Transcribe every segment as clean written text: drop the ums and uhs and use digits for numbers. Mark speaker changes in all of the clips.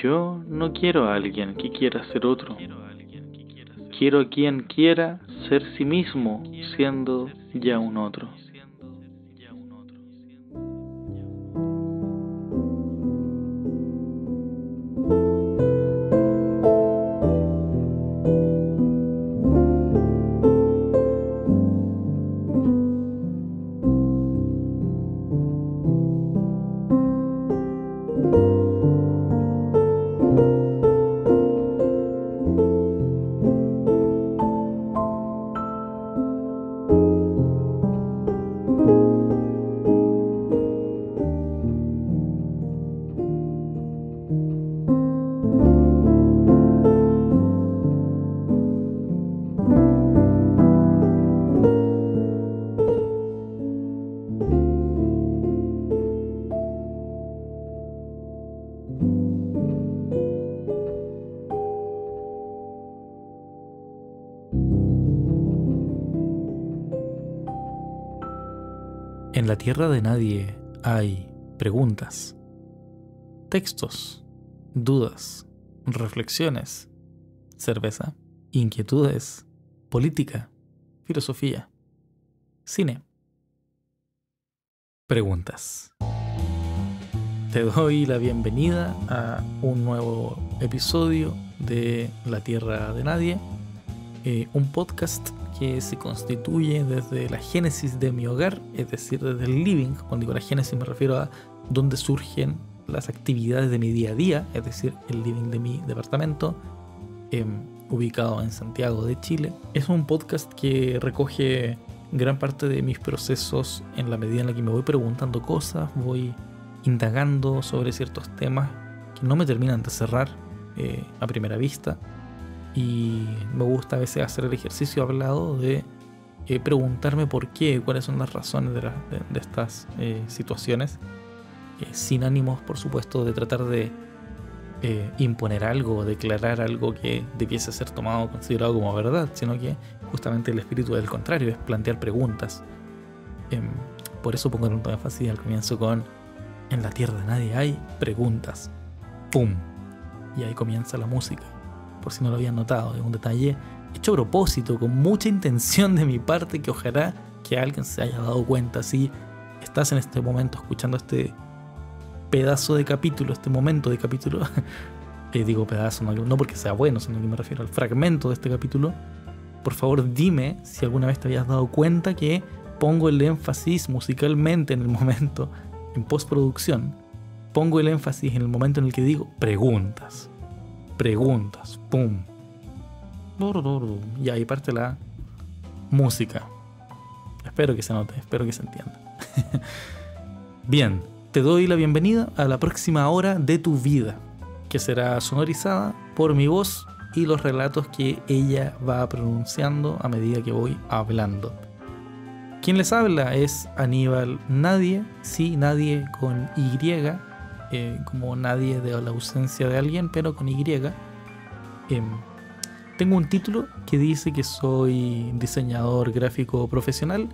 Speaker 1: Yo no quiero a alguien que quiera ser otro. Quiero a quien quiera ser sí mismo siendo ya un otro. En la tierra de nadie hay preguntas, textos, dudas, reflexiones, cerveza, inquietudes, política, filosofía, cine. Preguntas. Te doy la bienvenida a un nuevo episodio de La Tierra de Nadie, un podcast que se constituye desde la génesis de mi hogar, es decir, desde el living. Cuando digo la génesis me refiero a donde surgen las actividades de mi día a día, es decir, el living de mi departamento, ubicado en Santiago de Chile. Es un podcast que recoge gran parte de mis procesos en la medida en la que me voy preguntando cosas, voy indagando sobre ciertos temas que no me terminan de cerrar a primera vista. Y me gusta a veces hacer el ejercicio hablado de preguntarme por qué, cuáles son las razones de estas situaciones, sin ánimos, por supuesto, de tratar de imponer algo o declarar algo que debiese ser tomado o considerado como verdad, sino que justamente el espíritu del contrario es plantear preguntas. Por eso pongo tanto énfasis al comienzo con: en la tierra de nadie hay preguntas. ¡Pum! Y ahí comienza la música. Por si no lo habían notado, es un detalle hecho a propósito, con mucha intención de mi parte, que ojalá que alguien se haya dado cuenta. Si estás en este momento escuchando este pedazo de capítulo, este momento de capítulo, digo pedazo, no porque sea bueno, sino que me refiero al fragmento de este capítulo, por favor dime si alguna vez te habías dado cuenta que pongo el énfasis musicalmente en el momento, en postproducción, pongo el énfasis en el momento en el que digo preguntas, pum. Y ahí parte la música. Espero que se note, espero que se entienda. Bien, te doy la bienvenida a la próxima hora de tu vida, que será sonorizada por mi voz y los relatos que ella va pronunciando a medida que voy hablando. Quien les habla es Aníbal Nadie, sí, nadie con Y, como nadie de la ausencia de alguien, pero con Y. Tengo un título que dice que soy diseñador gráfico profesional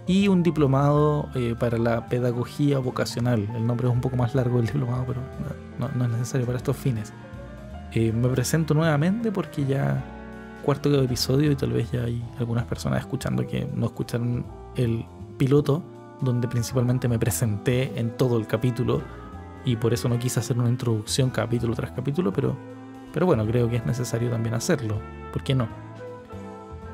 Speaker 1: y un diplomado para la pedagogía vocacional. El nombre es un poco más largo del diplomado, pero no es necesario para estos fines. Me presento nuevamente porque ya cuarto episodio y tal vez ya hay algunas personas escuchando que no escucharon el piloto, donde principalmente me presenté en todo el capítulo. Y por eso no quise hacer una introducción capítulo tras capítulo, pero bueno, creo que es necesario también hacerlo. ¿Por qué no?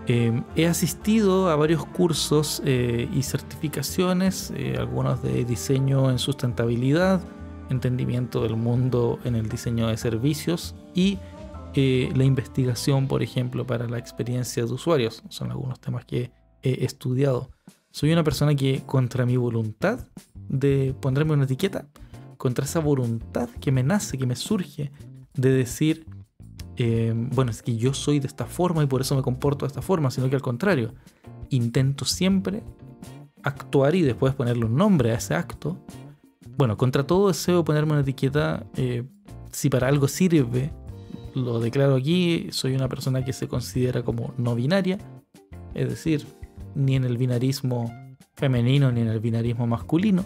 Speaker 1: He asistido a varios cursos y certificaciones, algunos de diseño en sustentabilidad, entendimiento del mundo en el diseño de servicios y la investigación, por ejemplo, para la experiencia de usuarios. Son algunos temas que he estudiado. Soy una persona que, contra mi voluntad de ponerme una etiqueta, contra esa voluntad que me nace, que me surge de decir, bueno, es que yo soy de esta forma y por eso me comporto de esta forma, sino que al contrario, intento siempre actuar y después ponerle un nombre a ese acto. Bueno, contra todo deseo ponerme una etiqueta, si para algo sirve, lo declaro aquí. Soy una persona que se considera como no binaria, es decir, ni en el binarismo femenino ni en el binarismo masculino.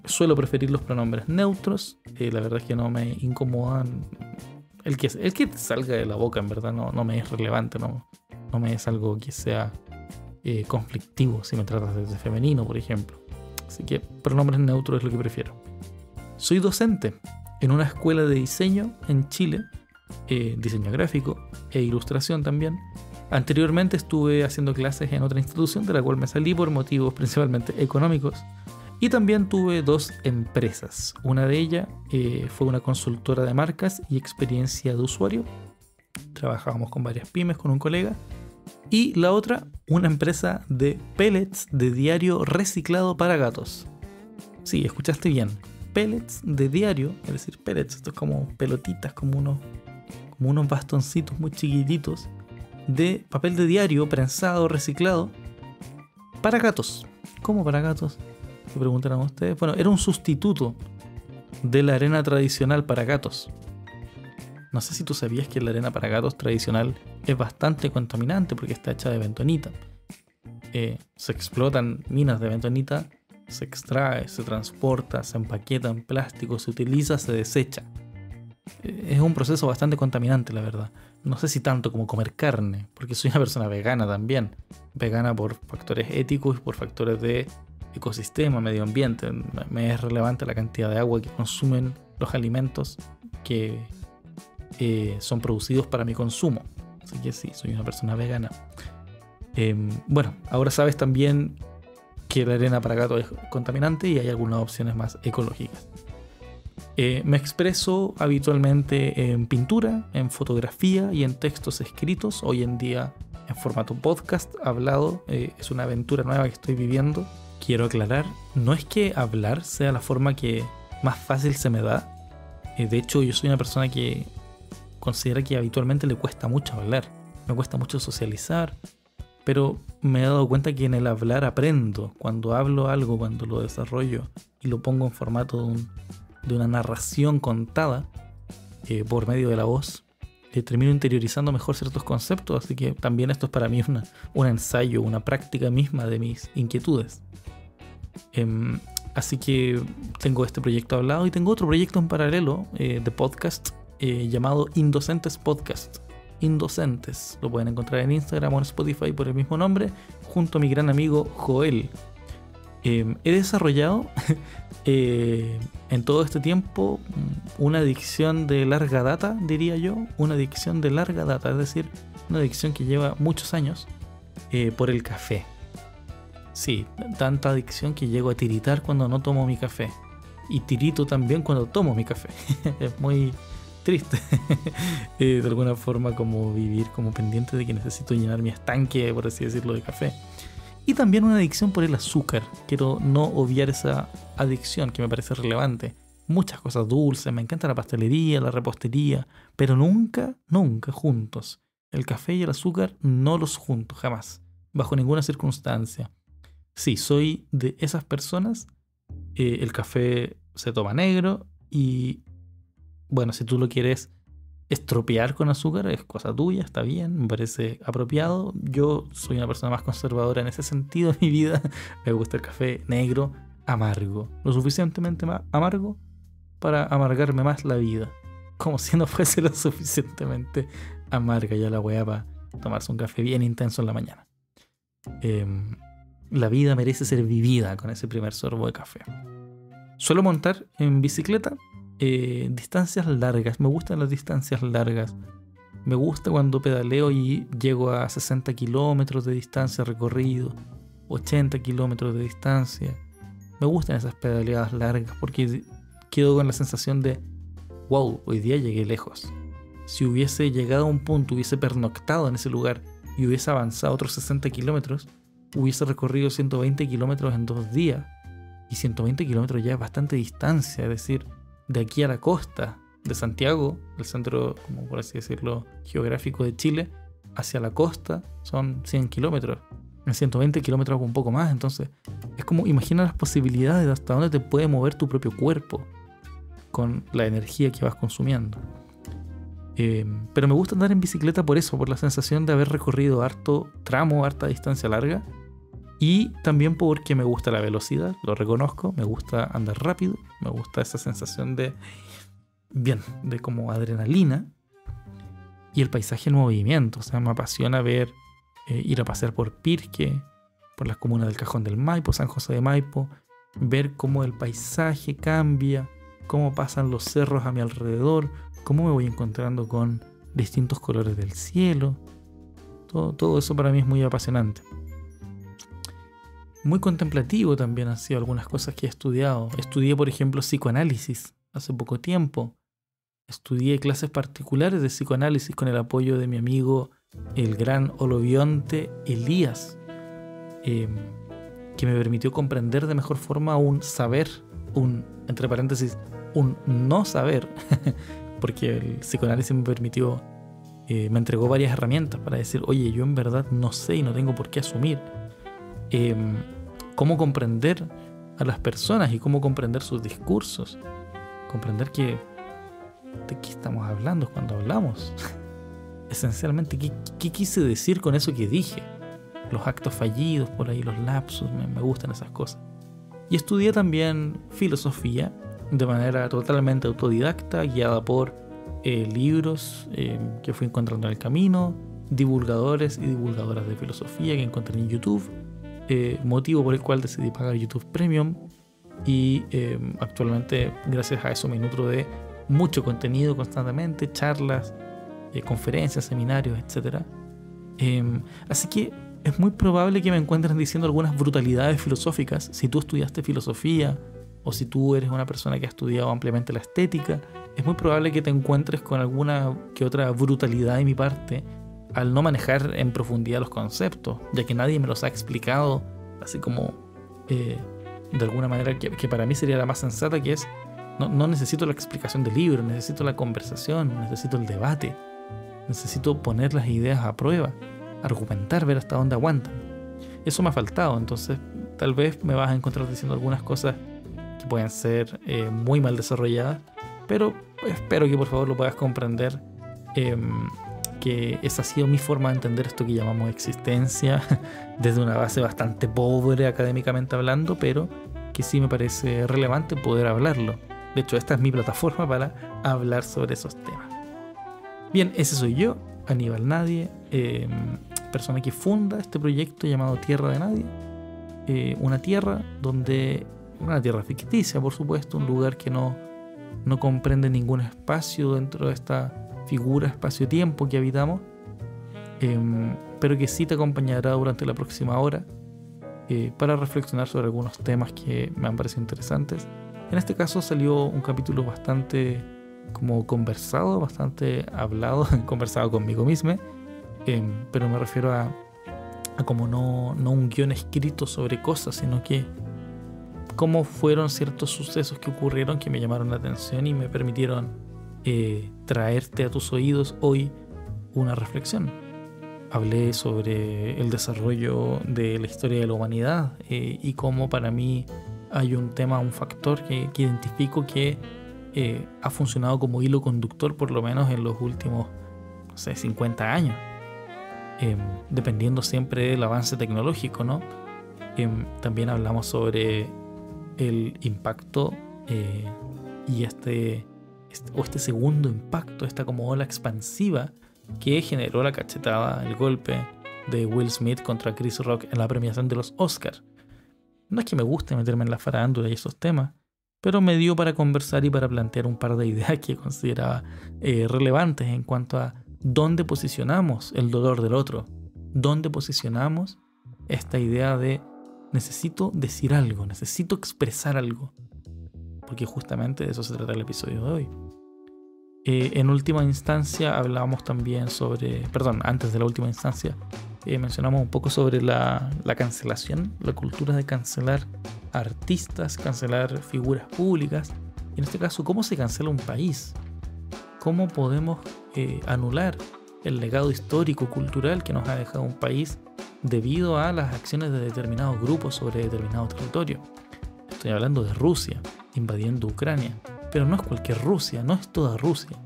Speaker 1: Suelo preferir los pronombres neutros. La verdad es que no me incomodan. El que salga de la boca, en verdad, no me es relevante, no me es algo que sea conflictivo si me tratas de femenino, por ejemplo. Así que pronombres neutros es lo que prefiero. Soy docente en una escuela de diseño en Chile, diseño gráfico e ilustración también. Anteriormente estuve haciendo clases en otra institución de la cual me salí por motivos principalmente económicos. Y también tuve 2 empresas. Una de ellas fue una consultora de marcas y experiencia de usuario. Trabajábamos con varias pymes, con un colega. Y la otra, una empresa de pellets de diario reciclado para gatos. Sí, escuchaste bien. Pellets de diario, es decir, pellets, esto es como pelotitas, como unos bastoncitos muy chiquititos de papel de diario prensado, reciclado para gatos. ¿Cómo para gatos? Se preguntarán ustedes. Bueno, era un sustituto de la arena tradicional para gatos. No sé si tú sabías que la arena para gatos tradicional es bastante contaminante porque está hecha de bentonita. Se explotan minas de bentonita, se extrae, se transporta, se empaqueta en plástico, se utiliza, se desecha. Es un proceso bastante contaminante, la verdad. No sé si tanto como comer carne, porque soy una persona vegana también. Vegana por factores éticos y por factores de ecosistema, medio ambiente. Me es relevante la cantidad de agua que consumen los alimentos que son producidos para mi consumo. Así que sí, soy una persona vegana. Bueno, ahora sabes también que la arena para gato es contaminante y hay algunas opciones más ecológicas. Me expreso habitualmente en pintura, en fotografía y en textos escritos. Hoy en día en formato podcast hablado. Es una aventura nueva que estoy viviendo. Quiero aclarar, no es que hablar sea la forma que más fácil se me da. De hecho, yo soy una persona que considera que habitualmente le cuesta mucho hablar. Me cuesta mucho socializar. Pero me he dado cuenta que en el hablar aprendo. Cuando hablo algo, cuando lo desarrollo y lo pongo en formato de una narración contada por medio de la voz, termino interiorizando mejor ciertos conceptos. Así que también esto es para mí un ensayo, una práctica misma de mis inquietudes. Así que tengo este proyecto hablado y tengo otro proyecto en paralelo de podcast llamado Indocentes Podcast. Indocentes, lo pueden encontrar en Instagram o en Spotify por el mismo nombre, junto a mi gran amigo Joel. He desarrollado en todo este tiempo una adicción de larga data, diría yo, una adicción de larga data, es decir, una adicción que lleva muchos años por el café. Sí, tanta adicción que llego a tiritar cuando no tomo mi café. Y tirito también cuando tomo mi café. Es muy triste. De alguna forma como vivir como pendiente de que necesito llenar mi estanque, por así decirlo, de café. Y también una adicción por el azúcar. Quiero no obviar esa adicción que me parece relevante. Muchas cosas dulces, me encanta la pastelería, la repostería, pero nunca juntos. El café y el azúcar no los junto, jamás, bajo ninguna circunstancia. Sí, soy de esas personas. El café se toma negro y, bueno, si tú lo quieres estropear con azúcar, es cosa tuya, está bien, me parece apropiado. Yo soy una persona más conservadora en ese sentido de mi vida. Me gusta el café negro, amargo, lo suficientemente amargo para amargarme más la vida, como si no fuese lo suficientemente amarga ya la weá para tomarse un café bien intenso en la mañana. La vida merece ser vivida con ese primer sorbo de café. Suelo montar en bicicleta distancias largas. Me gustan las distancias largas. Me gusta cuando pedaleo y llego a 60 kilómetros de distancia recorrido, 80 kilómetros de distancia. Me gustan esas pedaleadas largas porque quedo con la sensación de wow, hoy día llegué lejos. Si hubiese llegado a un punto, hubiese pernoctado en ese lugar y hubiese avanzado otros 60 kilómetros, hubiese recorrido 120 kilómetros en 2 días. Y 120 kilómetros ya es bastante distancia, es decir, de aquí a la costa de Santiago, el centro, como por así decirlo, geográfico de Chile, hacia la costa son 100 kilómetros. En 120 kilómetros un poco más, entonces es como, imagina las posibilidades de hasta dónde te puede mover tu propio cuerpo con la energía que vas consumiendo. Pero me gusta andar en bicicleta por eso, por la sensación de haber recorrido harto tramo, harta distancia larga. Y también porque me gusta la velocidad, lo reconozco, me gusta andar rápido, me gusta esa sensación de como adrenalina. Y el paisaje en movimiento, o sea, me apasiona ver, ir a pasear por Pirque, por las comunas del Cajón del Maipo, San José de Maipo, ver cómo el paisaje cambia, cómo pasan los cerros a mi alrededor, cómo me voy encontrando con distintos colores del cielo. Todo eso para mí es muy apasionante. Muy contemplativo también han sido algunas cosas que he estudiado. Estudié, por ejemplo, psicoanálisis hace poco tiempo. Estudié clases particulares de psicoanálisis con el apoyo de mi amigo, el gran holobionte Elías, que me permitió comprender de mejor forma un saber, entre paréntesis, un no saber, porque el psicoanálisis me entregó varias herramientas para decir, oye, yo en verdad no sé y no tengo por qué asumir. Cómo comprender a las personas y cómo comprender sus discursos. Comprender ¿de qué estamos hablando cuando hablamos? Esencialmente, ¿qué quise decir con eso que dije? Los actos fallidos por ahí, los lapsus, me gustan esas cosas. Y estudié también filosofía de manera totalmente autodidacta, guiada por libros que fui encontrando en el camino, divulgadores y divulgadoras de filosofía que encontré en YouTube, motivo por el cual decidí pagar YouTube Premium, y actualmente gracias a eso me nutro de mucho contenido constantemente, charlas, conferencias, seminarios, etc. Así que es muy probable que me encuentres diciendo algunas brutalidades filosóficas si tú estudiaste filosofía o si tú eres una persona que ha estudiado ampliamente la estética. Es muy probable que te encuentres con alguna que otra brutalidad de mi parte al no manejar en profundidad los conceptos, ya que nadie me los ha explicado así como de alguna manera que para mí sería la más sensata, que es no necesito la explicación del libro, necesito la conversación, necesito el debate, necesito poner las ideas a prueba, argumentar, ver hasta dónde aguantan. Eso me ha faltado, entonces tal vez me vas a encontrar diciendo algunas cosas que pueden ser muy mal desarrolladas, pero espero que por favor lo puedas comprender, que esa ha sido mi forma de entender esto que llamamos existencia desde una base bastante pobre académicamente hablando, pero que sí me parece relevante poder hablarlo. De hecho, esta es mi plataforma para hablar sobre esos temas. Bien, ese soy yo, Aníbal Nadie, persona que funda este proyecto llamado Tierra de Nadie. Una tierra ficticia, por supuesto, un lugar que no comprende ningún espacio dentro de esta figura espacio-tiempo que habitamos, pero que sí te acompañará durante la próxima hora para reflexionar sobre algunos temas que me han parecido interesantes. En este caso salió un capítulo bastante como conversado, bastante hablado, conversado conmigo mismo, pero me refiero a como no un guión escrito sobre cosas, sino que cómo fueron ciertos sucesos que ocurrieron que me llamaron la atención y me permitieron traerte a tus oídos hoy una reflexión. Hablé sobre el desarrollo de la historia de la humanidad y cómo para mí hay un factor que identifico que ha funcionado como hilo conductor por lo menos en los últimos, 50 años, dependiendo siempre del avance tecnológico, ¿no? También hablamos sobre el impacto y este segundo impacto, esta como ola expansiva que generó la cachetada, el golpe de Will Smith contra Chris Rock en la premiación de los Oscars. No es que me guste meterme en la farándula y esos temas, pero me dio para conversar y para plantear un par de ideas que consideraba relevantes en cuanto a dónde posicionamos el dolor del otro, dónde posicionamos esta idea de necesito decir algo, necesito expresar algo, porque justamente de eso se trata el episodio de hoy. En última instancia hablamos también antes de la última instancia, mencionamos un poco sobre la cancelación, la cultura de cancelar artistas, cancelar figuras públicas, y en este caso, cómo se cancela un país, cómo podemos anular el legado histórico, cultural que nos ha dejado un país debido a las acciones de determinados grupos sobre determinado territorio. Estoy hablando de Rusia invadiendo Ucrania, pero no es cualquier Rusia, no es toda Rusia,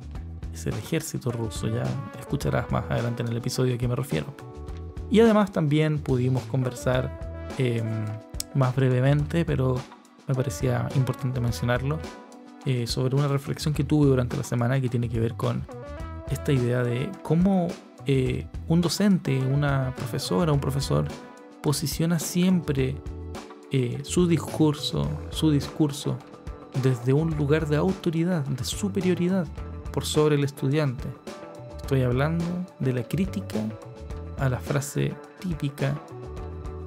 Speaker 1: es el ejército ruso. Ya escucharás más adelante en el episodio a qué me refiero. Y además también pudimos conversar más brevemente, pero me parecía importante mencionarlo, sobre una reflexión que tuve durante la semana que tiene que ver con esta idea de cómo un docente, una profesora, un profesor posiciona siempre su discurso desde un lugar de autoridad, de superioridad por sobre el estudiante. Estoy hablando de la crítica a la frase típica,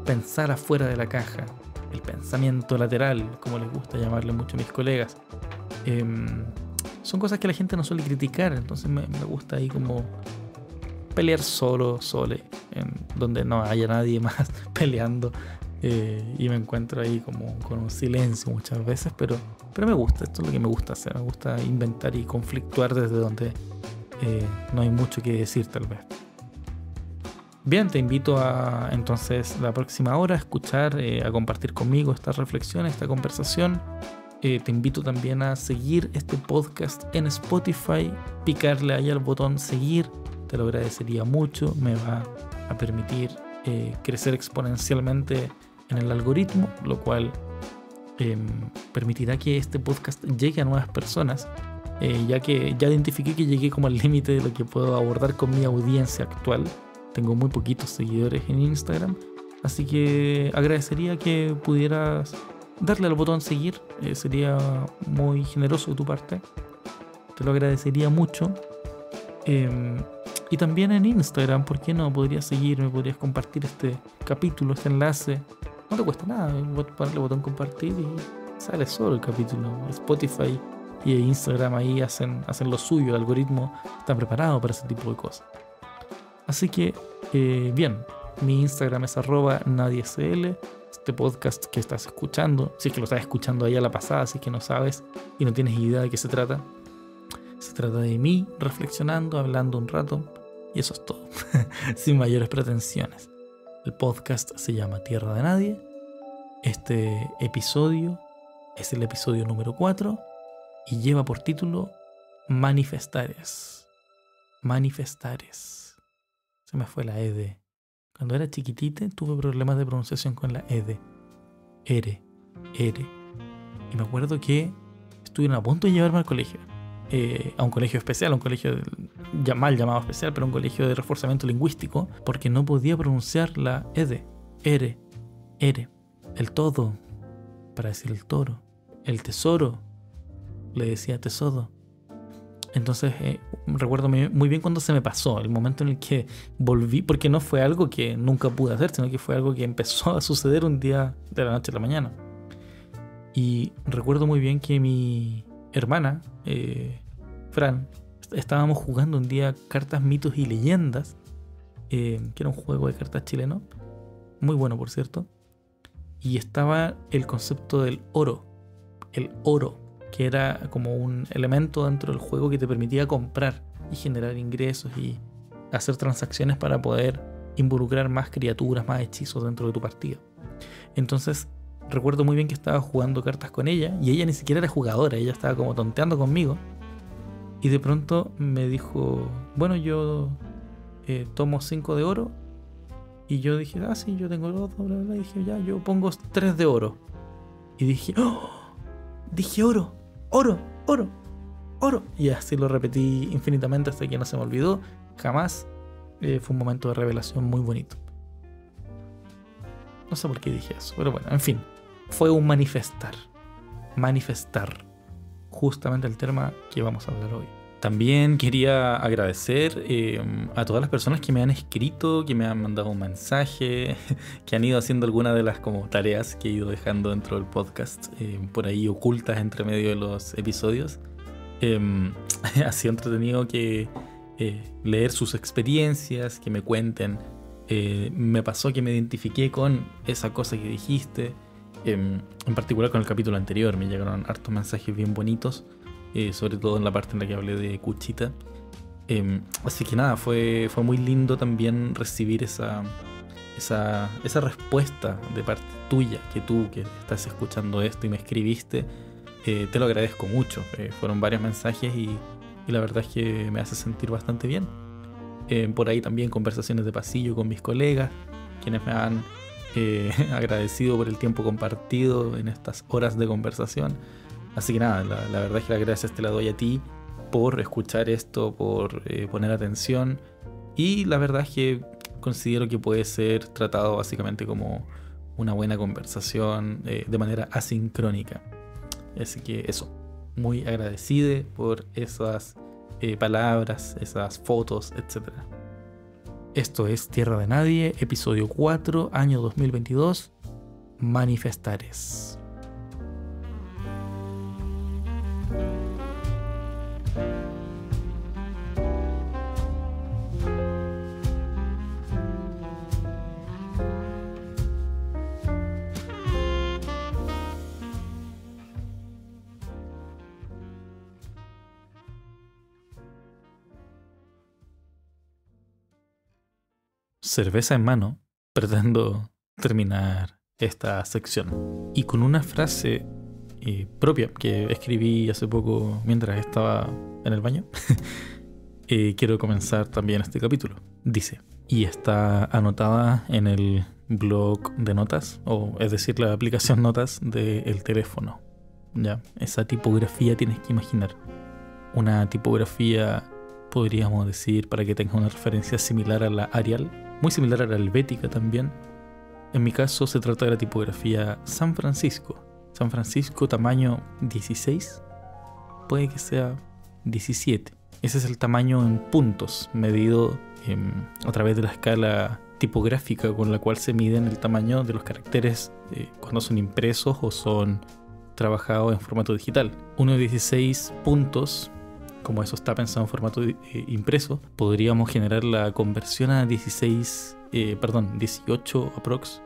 Speaker 1: pensar afuera de la caja, el pensamiento lateral, como les gusta llamarle mucho a mis colegas. Son cosas que la gente no suele criticar, entonces me gusta ahí como pelear solo, en donde no haya nadie más peleando, y me encuentro ahí como con un silencio muchas veces, pero me gusta, esto es lo que me gusta hacer, me gusta inventar y conflictuar desde donde no hay mucho que decir tal vez. Bien, te invito a entonces la próxima hora a escuchar, a compartir conmigo esta reflexión, esta conversación. Te invito también a seguir este podcast en Spotify, picarle ahí al botón seguir, te lo agradecería mucho, me va a permitir crecer exponencialmente en el algoritmo, lo cual permitirá que este podcast llegue a nuevas personas, ya que ya identifiqué que llegué como al límite de lo que puedo abordar con mi audiencia actual. Tengo muy poquitos seguidores en Instagram, así que agradecería que pudieras darle al botón seguir, sería muy generoso de tu parte, te lo agradecería mucho. Y también en Instagram, ¿por qué no? Podrías seguirme, podrías compartir este capítulo, este enlace, no te cuesta nada, ponerle botón compartir y sale solo el capítulo. Spotify y Instagram ahí hacen lo suyo, el algoritmo está preparado para ese tipo de cosas. Así que, bien, mi Instagram es @nadiesl. Este podcast que estás escuchando, si es que lo estás escuchando ahí a la pasada, si es que no sabes y no tienes idea de qué se trata de mí reflexionando, hablando un rato, y eso es todo, sin mayores pretensiones. El podcast se llama Tierra de Nadie. Este episodio es el episodio número 4 y lleva por título Manifestares. Se me fue la ed. Cuando era chiquitita tuve problemas de pronunciación con la ed. Ere. Y me acuerdo que estuvieron a punto de llevarme al colegio. A un colegio especial, a un colegio ya mal llamado especial, pero un colegio de reforzamiento lingüístico, porque no podía pronunciar la ed. Ere. El todo, para decir el toro. El tesoro, le decía tesoro. Entonces recuerdo muy bien cuando se me pasó, el momento en el que volví, porque no fue algo que nunca pude hacer, sino que fue algo que empezó a suceder un día de la noche a la mañana. Y recuerdo muy bien que mi hermana, Fran, estábamos jugando un día cartas, mitos y leyendas, que era un juego de cartas chileno, muy bueno por cierto, y estaba el concepto del oro, que era como un elemento dentro del juego que te permitía comprar y generar ingresos y hacer transacciones para poder involucrar más criaturas, más hechizos dentro de tu partida. Entonces recuerdo muy bien que estaba jugando cartas con ella y ella ni siquiera era jugadora, ella estaba como tonteando conmigo y de pronto me dijo, bueno, yo tomo 5 de oro, y yo dije, sí, yo tengo oro, bla, bla, bla. Y dije, ya, yo pongo 3 de oro, y dije, dije oro, y así lo repetí infinitamente hasta que no se me olvidó jamás. Fue un momento de revelación muy bonito. No sé por qué dije eso, pero bueno, en fin, fue un manifestar, justamente el tema que vamos a hablar hoy. También quería agradecer a todas las personas que me han escrito, que me han mandado un mensaje, que han ido haciendo algunas de las como tareas que he ido dejando dentro del podcast, por ahí ocultas entre medio de los episodios. Ha sido entretenido que leer sus experiencias, que me cuenten. Me pasó que me identifiqué con esa cosa que dijiste, en particular con el capítulo anterior. Me llegaron hartos mensajes bien bonitos. Sobre todo en la parte en la que hablé de Cuchita. Así que nada, fue muy lindo también recibir esa respuesta de parte tuya, que tú que estás escuchando esto y me escribiste, te lo agradezco mucho. Fueron varios mensajes y y la verdad es que me hace sentir bastante bien. Por ahí también conversaciones de pasillo con mis colegas, quienes me han agradecido por el tiempo compartido en estas horas de conversación. Así que nada, la verdad es que las gracias te las doy a ti por escuchar esto, por poner atención, y la verdad es que considero que puede ser tratado básicamente como una buena conversación de manera asincrónica. Así que eso, muy agradecido por esas palabras, esas fotos, etc. Esto es Tierra de Nadie, episodio 4, año 2022, Manifestares. Cerveza en mano, pretendo terminar esta sección. Y con una frase propia que escribí hace poco mientras estaba en el baño, quiero comenzar también este capítulo. Dice, y está anotada en el blog de notas, o es decir, la aplicación notas del teléfono. Ya, esa tipografía tienes que imaginar. Una tipografía, podríamos decir, para que tengas una referencia similar a la Arial, muy similar a la helvética también. En mi caso se trata de la tipografía San Francisco. San Francisco tamaño 16, puede que sea 17. Ese es el tamaño en puntos, medido a través de la escala tipográfica con la cual se miden el tamaño de los caracteres cuando son impresos o son trabajados en formato digital. Uno de 16 puntos, como eso está pensado en formato impreso, podríamos generar la conversión a 18 aprox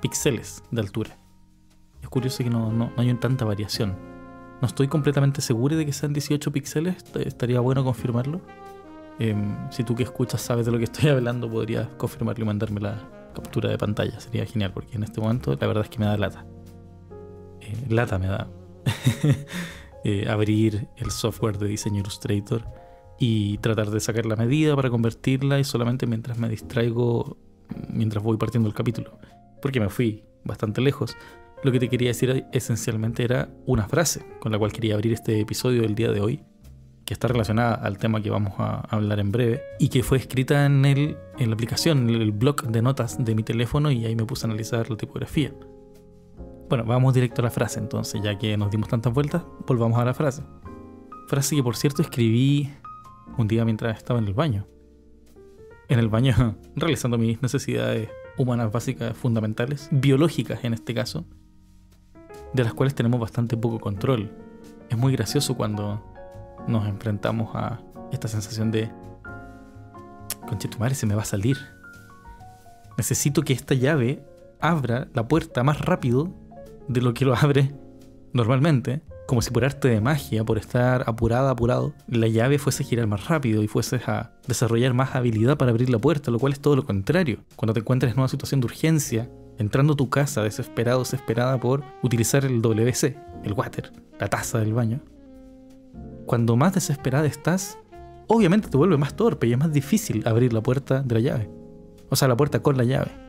Speaker 1: píxeles de altura. Es curioso que no hay tanta variación. No estoy completamente seguro de que sean 18 píxeles, estaría bueno confirmarlo. Si tú que escuchas sabes de lo que estoy hablando, podrías confirmarlo y mandarme la captura de pantalla. Sería genial, porque en este momento la verdad es que me da lata. Lata me da. Abrir el software de diseño Illustrator y tratar de sacar la medida para convertirla, y solamente mientras me distraigo, mientras voy partiendo el capítulo, porque me fui bastante lejos. Lo que te quería decir esencialmente era una frase con la cual quería abrir este episodio del día de hoy, que está relacionada al tema que vamos a hablar en breve, y que fue escrita en la aplicación, en el blog de notas de mi teléfono, y ahí me puse a analizar la tipografía. Bueno, vamos directo a la frase entonces, ya que nos dimos tantas vueltas, volvamos a la frase. Frase que, por cierto, escribí un día mientras estaba en el baño. En el baño, realizando mis necesidades humanas básicas, fundamentales, biológicas en este caso, de las cuales tenemos bastante poco control. Es muy gracioso cuando nos enfrentamos a esta sensación de conchetumare, se me va a salir. Necesito que esta llave abra la puerta más rápido de lo que lo abre normalmente, como si por arte de magia, por estar apurado, la llave fuese a girar más rápido y fueses a desarrollar más habilidad para abrir la puerta, lo cual es todo lo contrario. Cuando te encuentres en una situación de urgencia, entrando a tu casa desesperada por utilizar el WC, el water, la taza del baño, cuando más desesperada estás, obviamente te vuelve más torpe y es más difícil abrir la puerta de la llave. O sea, la puerta con la llave.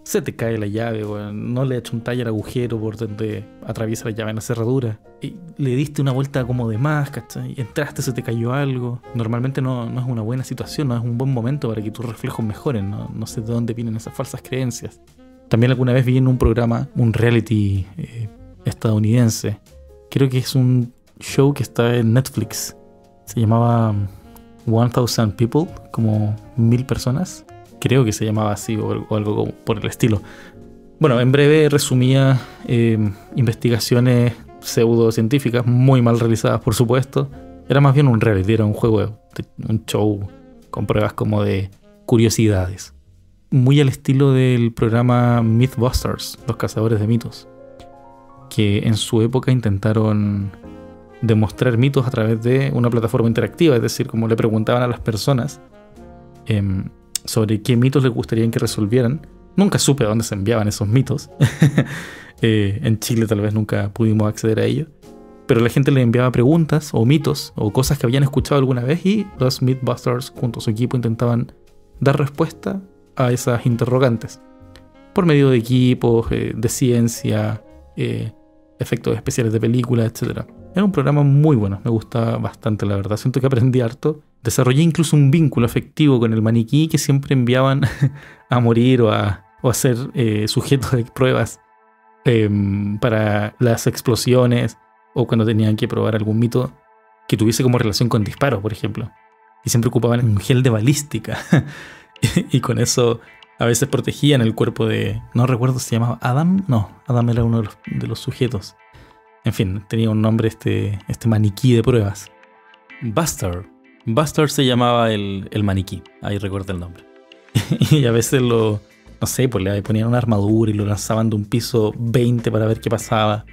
Speaker 1: Se te cae la llave, no le achuntáis el agujero por donde atraviesa la llave en la cerradura, y le diste una vuelta como de más, ¿cachai? Entraste, se te cayó algo. Normalmente no es una buena situación, no es un buen momento para que tus reflejos mejoren. No sé de dónde vienen esas falsas creencias. También alguna vez vi en un programa, un reality estadounidense, creo que es un show que está en Netflix, se llamaba 1000 People, como 1000 personas. Creo que se llamaba así o algo por el estilo. Bueno, en breve resumía investigaciones pseudocientíficas, muy mal realizadas por supuesto. Era más bien un reality, era un juego, un show con pruebas como de curiosidades. Muy al estilo del programa Mythbusters, los cazadores de mitos, que en su época intentaron demostrar mitos a través de una plataforma interactiva, es decir, como le preguntaban a las personas sobre qué mitos les gustaría que resolvieran. Nunca supe a dónde se enviaban esos mitos. En Chile tal vez nunca pudimos acceder a ello. pero la gente le enviaba preguntas o mitos o cosas que habían escuchado alguna vez y los Mythbusters junto a su equipo intentaban dar respuesta a esas interrogantes por medio de equipos, de ciencia, efectos especiales de películas, etc. Era un programa muy bueno, me gusta bastante, la verdad. Siento que aprendí harto. Desarrollé incluso un vínculo afectivo con el maniquí que siempre enviaban a morir o a ser sujetos de pruebas para las explosiones o cuando tenían que probar algún mito que tuviese como relación con disparos, por ejemplo. Y siempre ocupaban un gel de balística y con eso a veces protegían el cuerpo de... No recuerdo si se llamaba Adam. No, Adam era uno de los sujetos. En fin, tenía un nombre este maniquí de pruebas.
Speaker 2: Buster. Buster se llamaba el maniquí. Ahí recuerdo el nombre.
Speaker 1: Y a veces no sé, pues le ponían una armadura y lo lanzaban de un piso 20 para ver qué pasaba.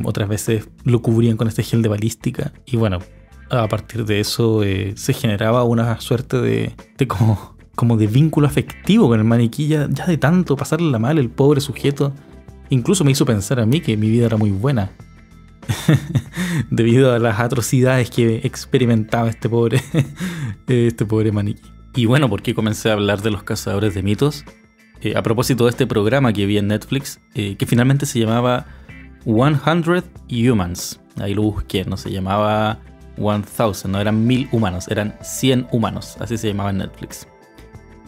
Speaker 1: Otras veces lo cubrían con este gel de balística. Y bueno, a partir de eso se generaba una suerte de como de vínculo afectivo con el maniquí. Ya de tanto pasarla mal el pobre sujeto. Incluso me hizo pensar a mí que mi vida era muy buena. Debido a las atrocidades que experimentaba este pobre maniquí.
Speaker 2: Y bueno, ¿por qué comencé a hablar de los cazadores de mitos? A propósito de este programa que vi en Netflix, que finalmente se llamaba 100 Humans. Ahí lo busqué, no se llamaba 1000, no eran 1000 humanos, eran 100 humanos, así se llamaba en Netflix.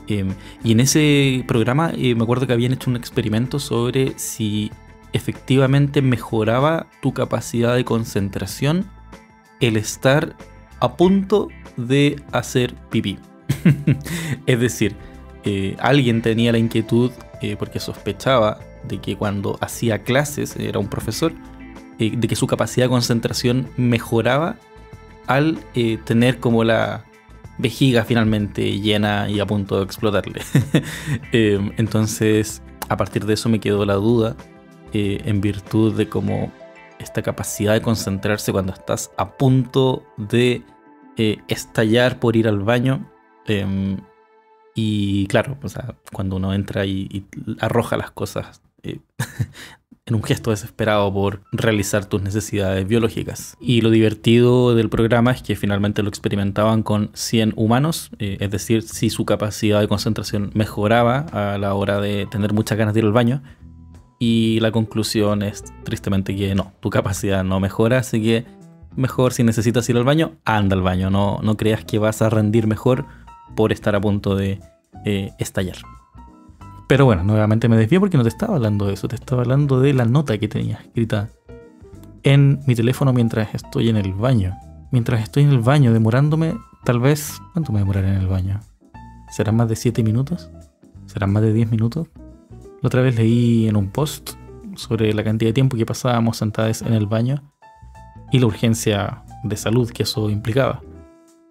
Speaker 2: Y en ese programa me acuerdo que habían hecho un experimento sobre si efectivamente mejoraba tu capacidad de concentración el estar a punto de hacer pipí. Es decir, alguien tenía la inquietud porque sospechaba de que cuando hacía clases, era un profesor, de que su capacidad de concentración mejoraba al tener como la vejiga finalmente llena y a punto de explotarle. Entonces, a partir de eso me quedó la duda, en virtud de cómo esta capacidad de concentrarse cuando estás a punto de estallar por ir al baño. Y claro, o sea, cuando uno entra y arroja las cosas en un gesto desesperado por realizar tus necesidades biológicas. Y lo divertido del programa es que finalmente lo experimentaban con 100 humanos, es decir, si su capacidad de concentración mejoraba a la hora de tener muchas ganas de ir al baño. Y la conclusión es tristemente que no, tu capacidad no mejora, así que mejor si necesitas ir al baño, anda al baño, no creas que vas a rendir mejor por estar a punto de estallar.
Speaker 1: Pero bueno, nuevamente me desvié porque no te estaba hablando de eso, te estaba hablando de la nota que tenía escrita en mi teléfono mientras estoy en el baño. Mientras estoy en el baño demorándome, tal vez... ¿Cuánto me demoraré en el baño? ¿Serán más de 7 minutos? ¿Serán más de 10 minutos? La otra vez leí en un post sobre la cantidad de tiempo que pasábamos sentados en el baño y la urgencia de salud que eso implicaba.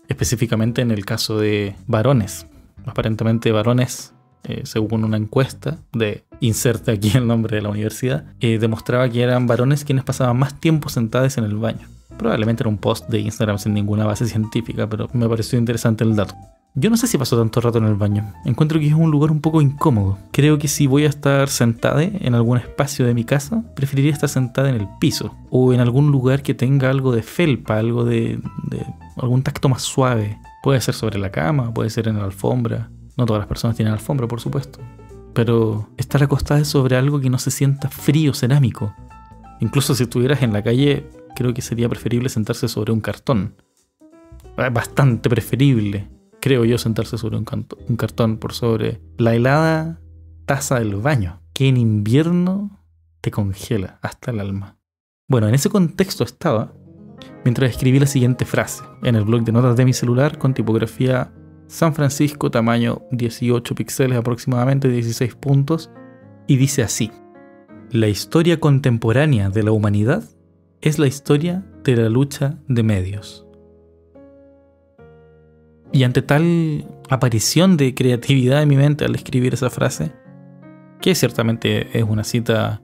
Speaker 1: Específicamente en el caso de varones. Aparentemente varones, según una encuesta de inserte aquí el nombre de la universidad, demostraba que eran varones quienes pasaban más tiempo sentados en el baño. Probablemente era un post de Instagram sin ninguna base científica, pero me pareció interesante el dato. Yo no sé si paso tanto rato en el baño. Encuentro que es un lugar un poco incómodo. Creo que si voy a estar sentada en algún espacio de mi casa, preferiría estar sentada en el piso o en algún lugar que tenga algo de felpa, algo de algún tacto más suave. Puede ser sobre la cama, puede ser en la alfombra. No todas las personas tienen alfombra, por supuesto. Pero estar acostada sobre algo que no se sienta frío cerámico. Incluso si estuvieras en la calle, creo que sería preferible sentarse sobre un cartón. Bastante preferible, creo yo, sentarse sobre un cartón por sobre la helada taza del baño, que en invierno te congela hasta el alma. Bueno, en ese contexto estaba mientras escribí la siguiente frase en el blog de notas de mi celular con tipografía San Francisco, tamaño 18 píxeles, aproximadamente 16 puntos, y dice así: la historia contemporánea de la humanidad es la historia de la lucha de medios. Y ante tal aparición de creatividad en mi mente al escribir esa frase, que ciertamente es una cita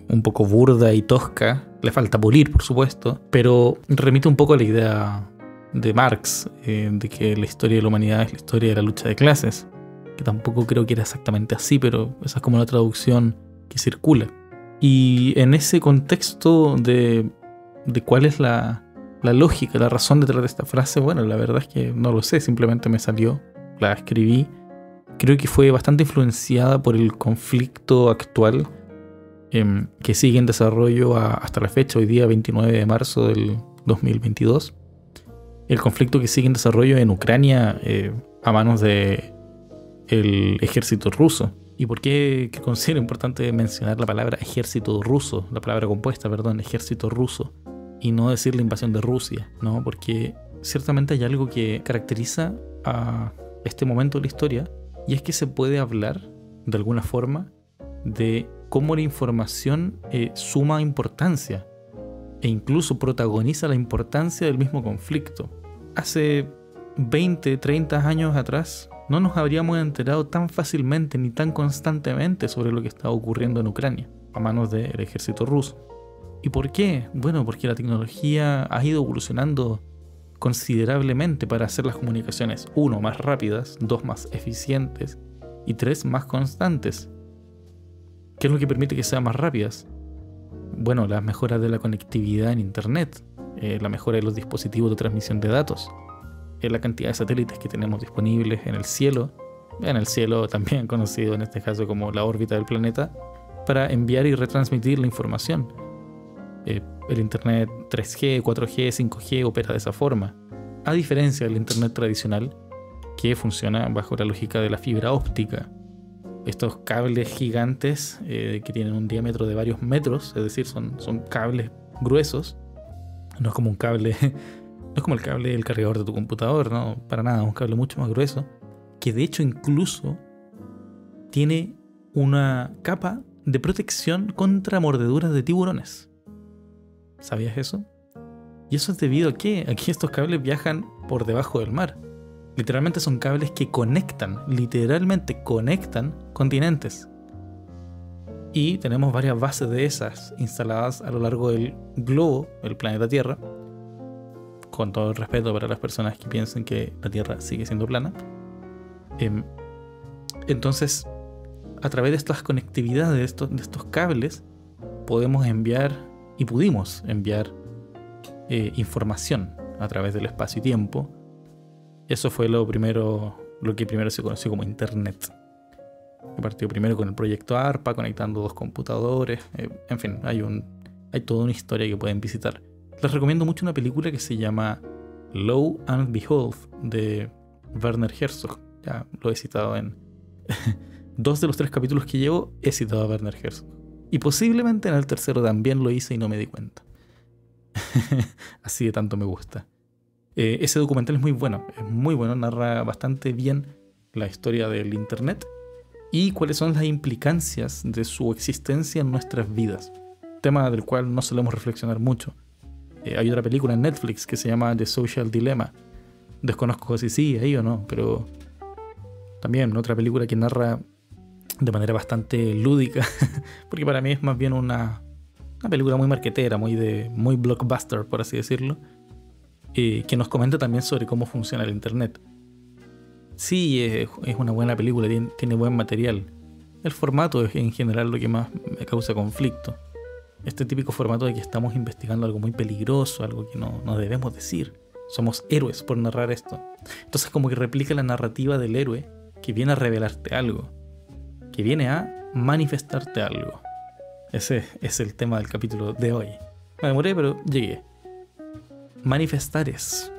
Speaker 1: un poco burda y tosca, le falta pulir por supuesto, pero remite un poco a la idea de Marx, de que la historia de la humanidad es la historia de la lucha de clases, que tampoco creo que era exactamente así, pero esa es como la traducción que circula. Y en ese contexto de de cuál es la lógica, la razón detrás de esta frase, bueno, la verdad es que no lo sé, simplemente me salió, la escribí. Creo que fue bastante influenciada por el conflicto actual que sigue en desarrollo hasta la fecha, hoy día 29 de marzo del 2022. El conflicto que sigue en desarrollo en Ucrania a manos del ejército ruso. ¿Y por qué considero importante mencionar la palabra ejército ruso? La palabra compuesta, perdón, ejército ruso. Y no decir la invasión de Rusia, ¿no? Porque ciertamente hay algo que caracteriza a este momento de la historia, y es que se puede hablar, de alguna forma, de cómo la información suma importancia e incluso protagoniza la importancia del mismo conflicto. Hace 20, 30 años atrás no nos habríamos enterado tan fácilmente ni tan constantemente sobre lo que estaba ocurriendo en Ucrania a manos del ejército ruso. ¿Y por qué? Bueno, porque la tecnología ha ido evolucionando considerablemente para hacer las comunicaciones, 1, más rápidas, 2, más eficientes y 3, más constantes. ¿Qué es lo que permite que sean más rápidas? Bueno, las mejoras de la conectividad en Internet, la mejora de los dispositivos de transmisión de datos, la cantidad de satélites que tenemos disponibles en el cielo también conocido en este caso como la órbita del planeta, para enviar y retransmitir la información. El Internet 3G, 4G, 5G opera de esa forma, a diferencia del Internet tradicional que funciona bajo la lógica de la fibra óptica. Estos cables gigantes que tienen un diámetro de varios metros, es decir, son cables gruesos, no es como un cable, no es como el cable del cargador de tu computador, no, para nada, es un cable mucho más grueso, que de hecho incluso tiene una capa de protección contra mordeduras de tiburones. ¿Sabías eso? ¿Y eso es debido a qué? A que estos cables viajan por debajo del mar. Literalmente son cables que literalmente conectan continentes. Y tenemos varias bases de esas instaladas a lo largo del globo, el planeta Tierra. Con todo el respeto para las personas que piensen que la Tierra sigue siendo plana. Entonces, a través de estas conectividades, de estos cables, pudimos enviar información a través del espacio y tiempo. Eso fue lo que primero se conoció como Internet. Que partió primero con el proyecto ARPA, conectando 2 computadores. En fin, hay toda una historia que pueden visitar. Les recomiendo mucho una película que se llama Lo and Behold, de Werner Herzog. Ya lo he citado en 2 de los 3 capítulos que llevo, he citado a Werner Herzog. Y posiblemente en el tercero también lo hice y no me di cuenta. Así de tanto me gusta. Ese documental es muy bueno, narra bastante bien la historia del Internet y cuáles son las implicancias de su existencia en nuestras vidas. Tema del cual no solemos reflexionar mucho. Hay otra película en Netflix que se llama The Social Dilemma. Desconozco si sí, ahí o no, pero también otra película que narra de manera bastante lúdica, porque para mí es más bien una película muy marketera, muy blockbuster, por así decirlo, que nos comenta también sobre cómo funciona el Internet. Sí, es una buena película, tiene buen material. El formato es en general lo que más me causa conflicto. Este típico formato de que estamos investigando algo muy peligroso, algo que no debemos decir. Somos héroes por narrar esto. Entonces como que replica la narrativa del héroe que viene a revelarte algo, que viene a manifestarte algo. Ese es el tema del capítulo de hoy. Me demoré, pero llegué. Manifestares.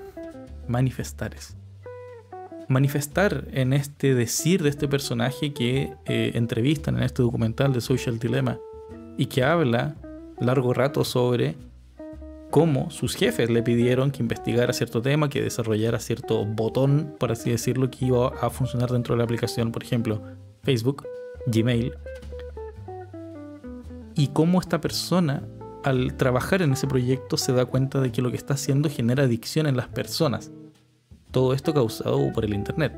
Speaker 1: Manifestar en este decir de este personaje que entrevistan en este documental de Social Dilemma y que habla largo rato sobre cómo sus jefes le pidieron que investigara cierto tema, que desarrollara cierto botón, por así decirlo, que iba a funcionar dentro de la aplicación, por ejemplo, Facebook, Gmail, y cómo esta persona, al trabajar en ese proyecto, se da cuenta de que lo que está haciendo genera adicción en las personas. Todo esto causado por el Internet.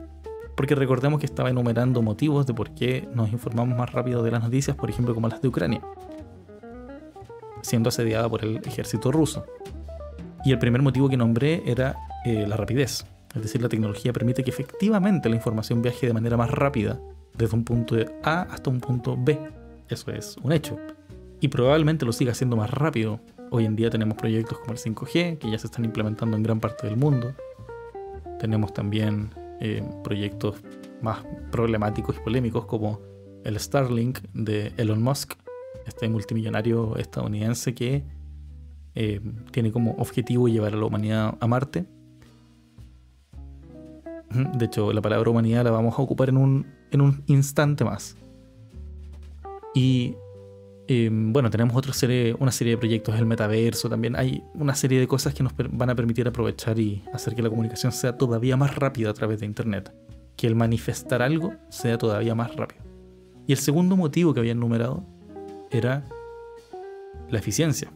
Speaker 1: Porque recordemos que estaba enumerando motivos de por qué nos informamos más rápido de las noticias, por ejemplo, como las de Ucrania, siendo asediada por el ejército ruso. Y el primer motivo que nombré era la rapidez. Es decir, la tecnología permite que efectivamente la información viaje de manera más rápida desde un punto A hasta un punto B. Eso es un hecho. Y probablemente lo siga haciendo más rápido hoy en día tenemos proyectos como el 5G, que ya se están implementando en gran parte del mundo. Tenemos también proyectos más problemáticos y polémicos como el Starlink de Elon Musk, este multimillonario estadounidense que tiene como objetivo llevar a la humanidad a Marte. De hecho, la palabra humanidad la vamos a ocupar en un instante más. Y bueno, tenemos una serie de proyectos, el metaverso también. Hay una serie de cosas que nos van a permitir aprovechar y hacer que la comunicación sea todavía más rápida a través de Internet. Que el manifestar algo sea todavía más rápido. Y el segundo motivo que había enumerado era la eficiencia.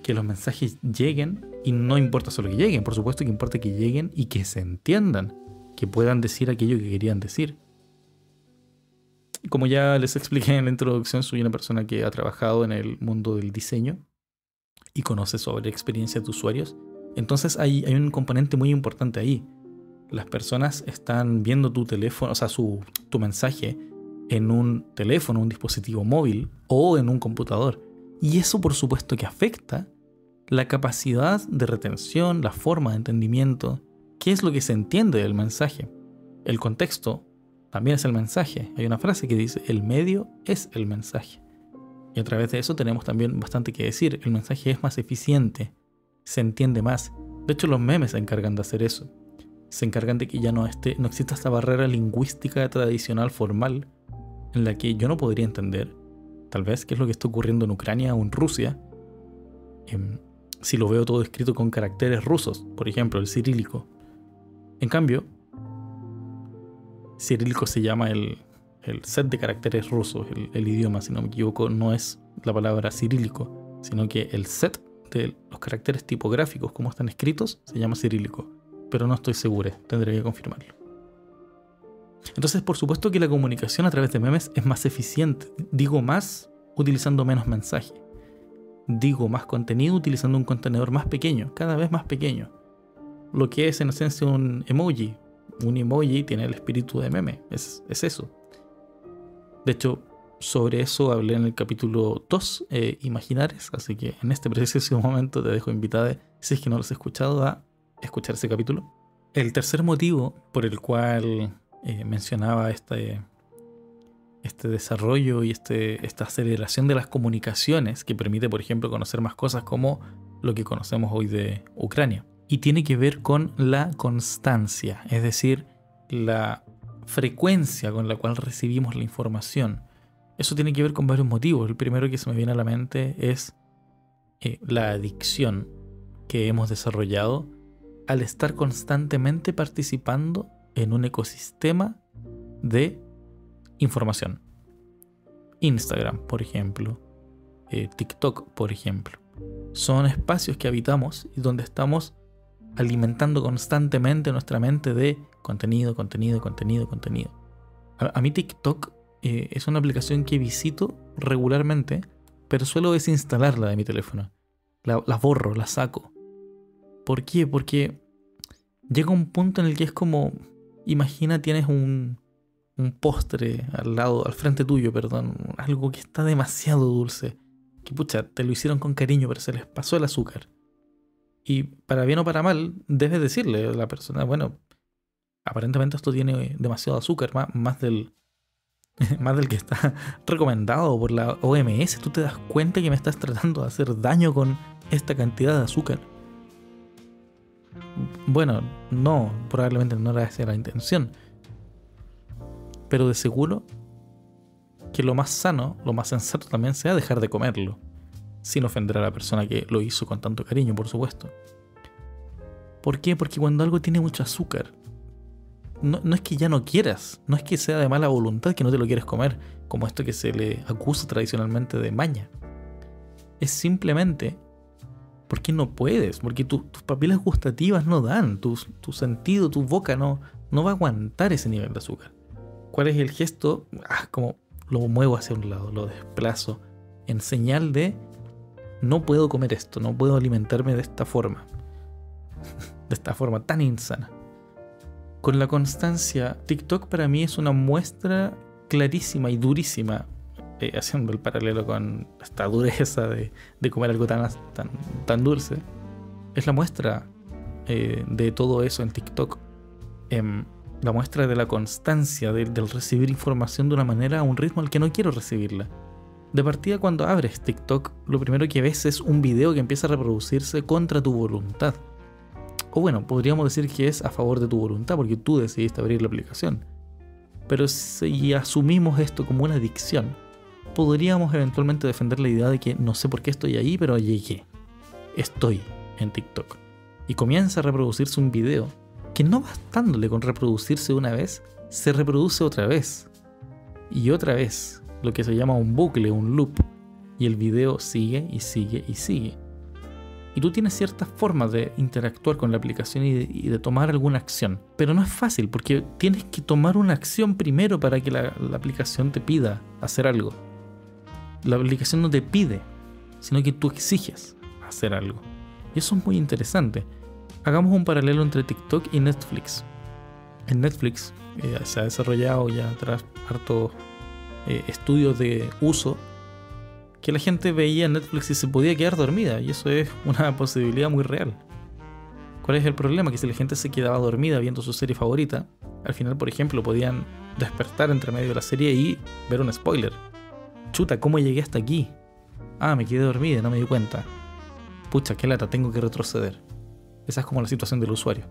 Speaker 1: Que los mensajes lleguen, y no importa solo que lleguen, por supuesto que importa que lleguen y que se entiendan, que puedan decir aquello que querían decir. Como ya les expliqué en la introducción, soy una persona que ha trabajado en el mundo del diseño y conoce sobre experiencias de usuarios. Entonces hay un componente muy importante ahí. Las personas están viendo tu teléfono, o sea, tu mensaje en un teléfono, un dispositivo móvil o en un computador. Y eso por supuesto que afecta la capacidad de retención, la forma de entendimiento, qué es lo que se entiende del mensaje. El contexto también es el mensaje. Hay una frase que dice, el medio es el mensaje. Y a través de eso tenemos también bastante que decir. El mensaje es más eficiente, se entiende más. De hecho, los memes se encargan de hacer eso. Se encargan de que ya no exista esta barrera lingüística tradicional formal en la que yo no podría entender, tal vez, qué es lo que está ocurriendo en Ucrania o en Rusia, si lo veo todo escrito con caracteres rusos, por ejemplo, el cirílico. En cambio, cirílico se llama el set de caracteres rusos, el idioma, si no me equivoco, no es la palabra cirílico, sino que el set de los caracteres tipográficos, como están escritos, se llama cirílico. Pero no estoy seguro, tendré que confirmarlo. Entonces, por supuesto que la comunicación a través de memes es más eficiente. Digo más utilizando menos mensaje. Digo más contenido utilizando un contenedor más pequeño, cada vez más pequeño. Lo que es en esencia un emoji. Un emoji tiene el espíritu de meme, es eso. De hecho, sobre eso hablé en el capítulo 2, Imaginares, así que en este preciso momento te dejo invitada, si es que no lo has escuchado, a escuchar ese capítulo. El tercer motivo por el cual mencionaba este desarrollo y esta aceleración de las comunicaciones que permite, por ejemplo, conocer más cosas como lo que conocemos hoy de Ucrania. Y tiene que ver con la constancia, es decir, la frecuencia con la cual recibimos la información. Eso tiene que ver con varios motivos. El primero que se me viene a la mente es la adicción que hemos desarrollado al estar constantemente participando en un ecosistema de información. Instagram, por ejemplo, TikTok, por ejemplo. Son espacios que habitamos y donde estamos alimentando constantemente nuestra mente de contenido. A mí TikTok es una aplicación que visito regularmente, pero suelo desinstalarla de mi teléfono. La borro, la saco. ¿Por qué? Porque llega un punto en el que es como, imagina tienes un postre al frente tuyo, algo que está demasiado dulce, que pucha, te lo hicieron con cariño, pero se les pasó el azúcar. Y para bien o para mal, debes decirle a la persona, bueno, aparentemente esto tiene demasiado azúcar, más del que está recomendado por la OMS. Tú te das cuenta que me estás tratando de hacer daño con esta cantidad de azúcar. Bueno, no, probablemente no era esa la intención. Pero de seguro que lo más sano, lo más sensato también sea dejar de comerlo, sin ofender a la persona que lo hizo con tanto cariño, por supuesto. ¿Por qué? Porque cuando algo tiene mucho azúcar, no es que ya no quieras, no es que sea de mala voluntad que no te lo quieres comer, como esto que se le acusa tradicionalmente de maña. Es simplemente porque no puedes, porque tus papilas gustativas no dan, tu sentido, tu boca no va a aguantar ese nivel de azúcar. ¿Cuál es el gesto? Como lo muevo hacia un lado, lo desplazo, en señal de no puedo comer esto, no puedo alimentarme de esta forma tan insana. Con la constancia, TikTok para mí es una muestra clarísima y durísima haciendo el paralelo con esta dureza de comer algo tan dulce, es la muestra de todo eso en TikTok. La muestra de la constancia del recibir información de una manera a un ritmo al que no quiero recibirla. De partida, cuando abres TikTok, lo primero que ves es un video que empieza a reproducirse contra tu voluntad. O bueno, podríamos decir que es a favor de tu voluntad porque tú decidiste abrir la aplicación. Pero si asumimos esto como una adicción, podríamos eventualmente defender la idea de que no sé por qué estoy ahí, pero llegué. Estoy en TikTok. Y comienza a reproducirse un video que, no bastándole con reproducirse una vez, se reproduce otra vez. Y otra vez. Lo que se llama un bucle, un loop. Y el video sigue y sigue y sigue. Y tú tienes ciertas formas de interactuar con la aplicación y de tomar alguna acción. Pero no es fácil porque tienes que tomar una acción primero para que la aplicación te pida hacer algo. La aplicación no te pide, sino que tú exiges hacer algo. Y eso es muy interesante. Hagamos un paralelo entre TikTok y Netflix. En Netflix se ha desarrollado ya tras hartos estudios de uso que la gente veía Netflix y se podía quedar dormida, y eso es una posibilidad muy real. ¿Cuál es el problema? Que si la gente se quedaba dormida viendo su serie favorita, al final, por ejemplo, podían despertar entre medio de la serie y ver un spoiler. Chuta, ¿cómo llegué hasta aquí? Ah, me quedé dormida, no me di cuenta. Pucha, qué lata, tengo que retroceder. Esa es como la situación del usuario.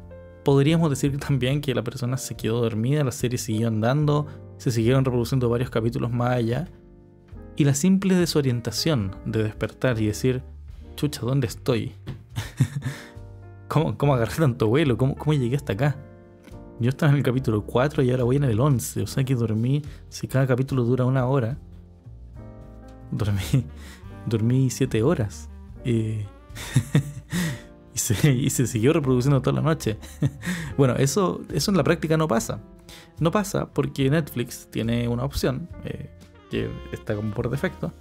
Speaker 1: Podríamos decir también que la persona se quedó dormida, la serie siguió andando, se siguieron reproduciendo varios capítulos más allá, y la simple desorientación de despertar y decir, chucha, ¿dónde estoy? ¿Cómo agarré tanto vuelo? ¿Cómo llegué hasta acá? Yo estaba en el capítulo 4 y ahora voy en el 11, o sea que dormí, si cada capítulo dura 1 hora, dormí 7 horas. Y se siguió reproduciendo toda la noche. Bueno, eso en la práctica no pasa. No pasa porque Netflix tiene una opción que está como por defecto,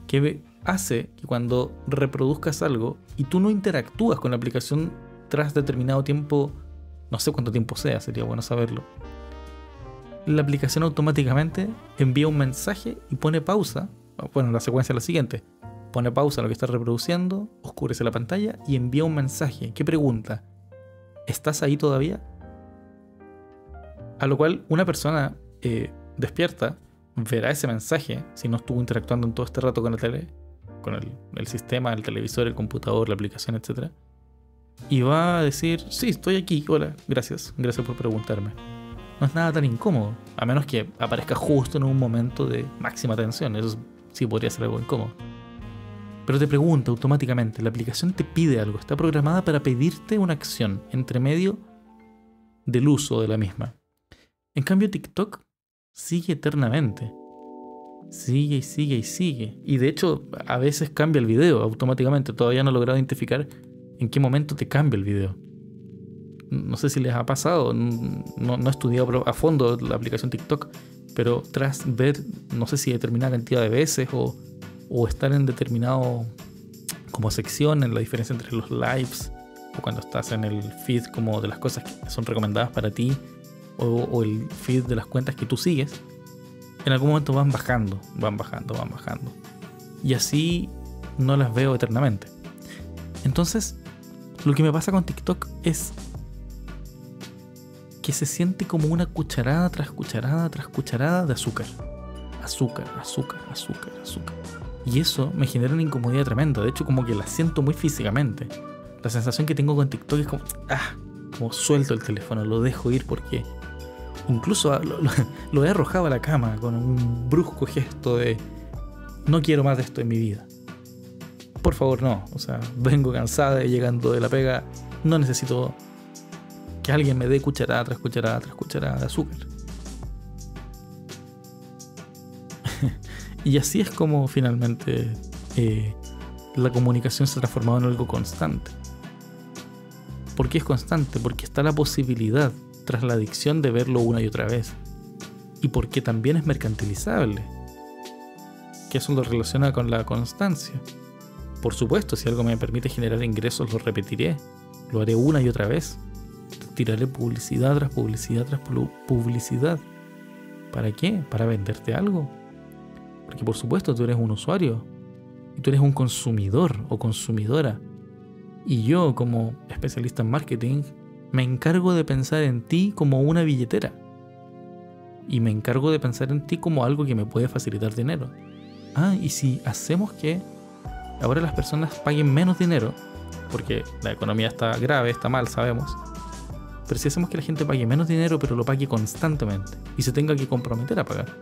Speaker 1: que hace que cuando reproduzcas algo y tú no interactúas con la aplicación tras determinado tiempo, no sé cuánto tiempo sea, sería bueno saberlo, la aplicación automáticamente envía un mensaje y pone pausa. Bueno, la secuencia es la siguiente: pone pausa a lo que está reproduciendo, oscurece la pantalla y envía un mensaje que pregunta, ¿estás ahí todavía? A lo cual una persona despierta verá ese mensaje, si no estuvo interactuando en todo este rato con la tele, con el sistema, el televisor, el computador, la aplicación, etc. Y va a decir, sí, estoy aquí, hola, gracias por preguntarme. No es nada tan incómodo, a menos que aparezca justo en un momento de máxima tensión. Eso sí podría ser algo incómodo. Pero te pregunta automáticamente, la aplicación te pide algo, está programada para pedirte una acción entre medio del uso de la misma. En cambio, TikTok sigue eternamente. Sigue y sigue y sigue. Y de hecho, a veces cambia el video automáticamente. Todavía no he logrado identificar en qué momento te cambia el video. No sé si les ha pasado. No he estudiado a fondo la aplicación TikTok. Pero tras ver, no sé si determinada cantidad de veces o estar en determinado como sección, en la diferencia entre los lives o cuando estás en el feed como de las cosas que son recomendadas para ti, o el feed de las cuentas que tú sigues, en algún momento van bajando. Y así no las veo eternamente. Entonces, lo que me pasa con TikTok es que se siente como una cucharada tras cucharada tras cucharada de azúcar. Azúcar. Y eso me genera una incomodidad tremenda. De hecho, como que la siento muy físicamente. La sensación que tengo con TikTok es como suelto el teléfono, lo dejo ir porque incluso lo he arrojado a la cama con un brusco gesto de no quiero más de esto en mi vida. Por favor, no. O sea, vengo cansada llegando de la pega. No necesito que alguien me dé cucharada tras cucharada tras cucharada de azúcar. Y así es como finalmente la comunicación se ha transformado en algo constante. ¿Por qué es constante? Porque está la posibilidad, tras la adicción, de verlo una y otra vez. Y porque también es mercantilizable, que eso lo relaciona con la constancia. Por supuesto, si algo me permite generar ingresos, lo repetiré. Lo haré una y otra vez. Tiraré publicidad tras publicidad tras publicidad. ¿Para qué? ¿Para venderte algo? Porque por supuesto tú eres un usuario y tú eres un consumidor o consumidora. Y yo, como especialista en marketing, me encargo de pensar en ti como una billetera. Y me encargo de pensar en ti como algo que me puede facilitar dinero. Y si hacemos que ahora las personas paguen menos dinero, porque la economía está grave, está mal, sabemos. Pero si hacemos que la gente pague menos dinero, pero lo pague constantemente y se tenga que comprometer a pagar.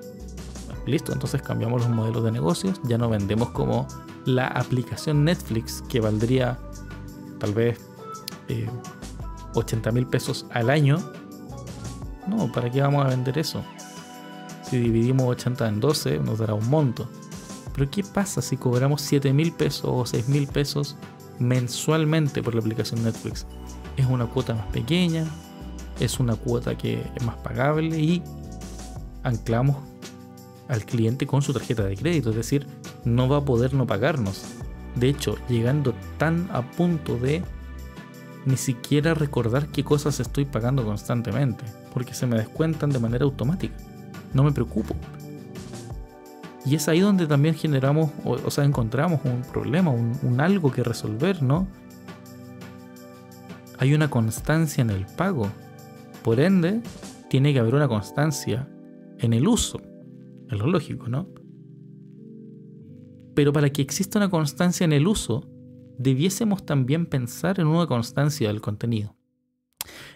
Speaker 1: Listo, entonces cambiamos los modelos de negocios. Ya no vendemos como la aplicación Netflix, que valdría tal vez 80.000 pesos al año. No, ¿para qué vamos a vender eso? Si dividimos 80 en 12 nos dará un monto. Pero ¿qué pasa si cobramos 7.000 pesos o 6.000 pesos mensualmente por la aplicación Netflix? Es una cuota más pequeña, es una cuota que es más pagable y anclamos al cliente con su tarjeta de crédito, es decir, no va a poder no pagarnos. De hecho, llegando tan a punto de ni siquiera recordar qué cosas estoy pagando constantemente, porque se me descuentan de manera automática. No me preocupo. Y es ahí donde también generamos, o sea, encontramos un problema, un algo que resolver, ¿no? Hay una constancia en el pago. Por ende, tiene que haber una constancia en el uso. Es lo lógico, ¿no? Pero para que exista una constancia en el uso, debiésemos también pensar en una constancia del contenido.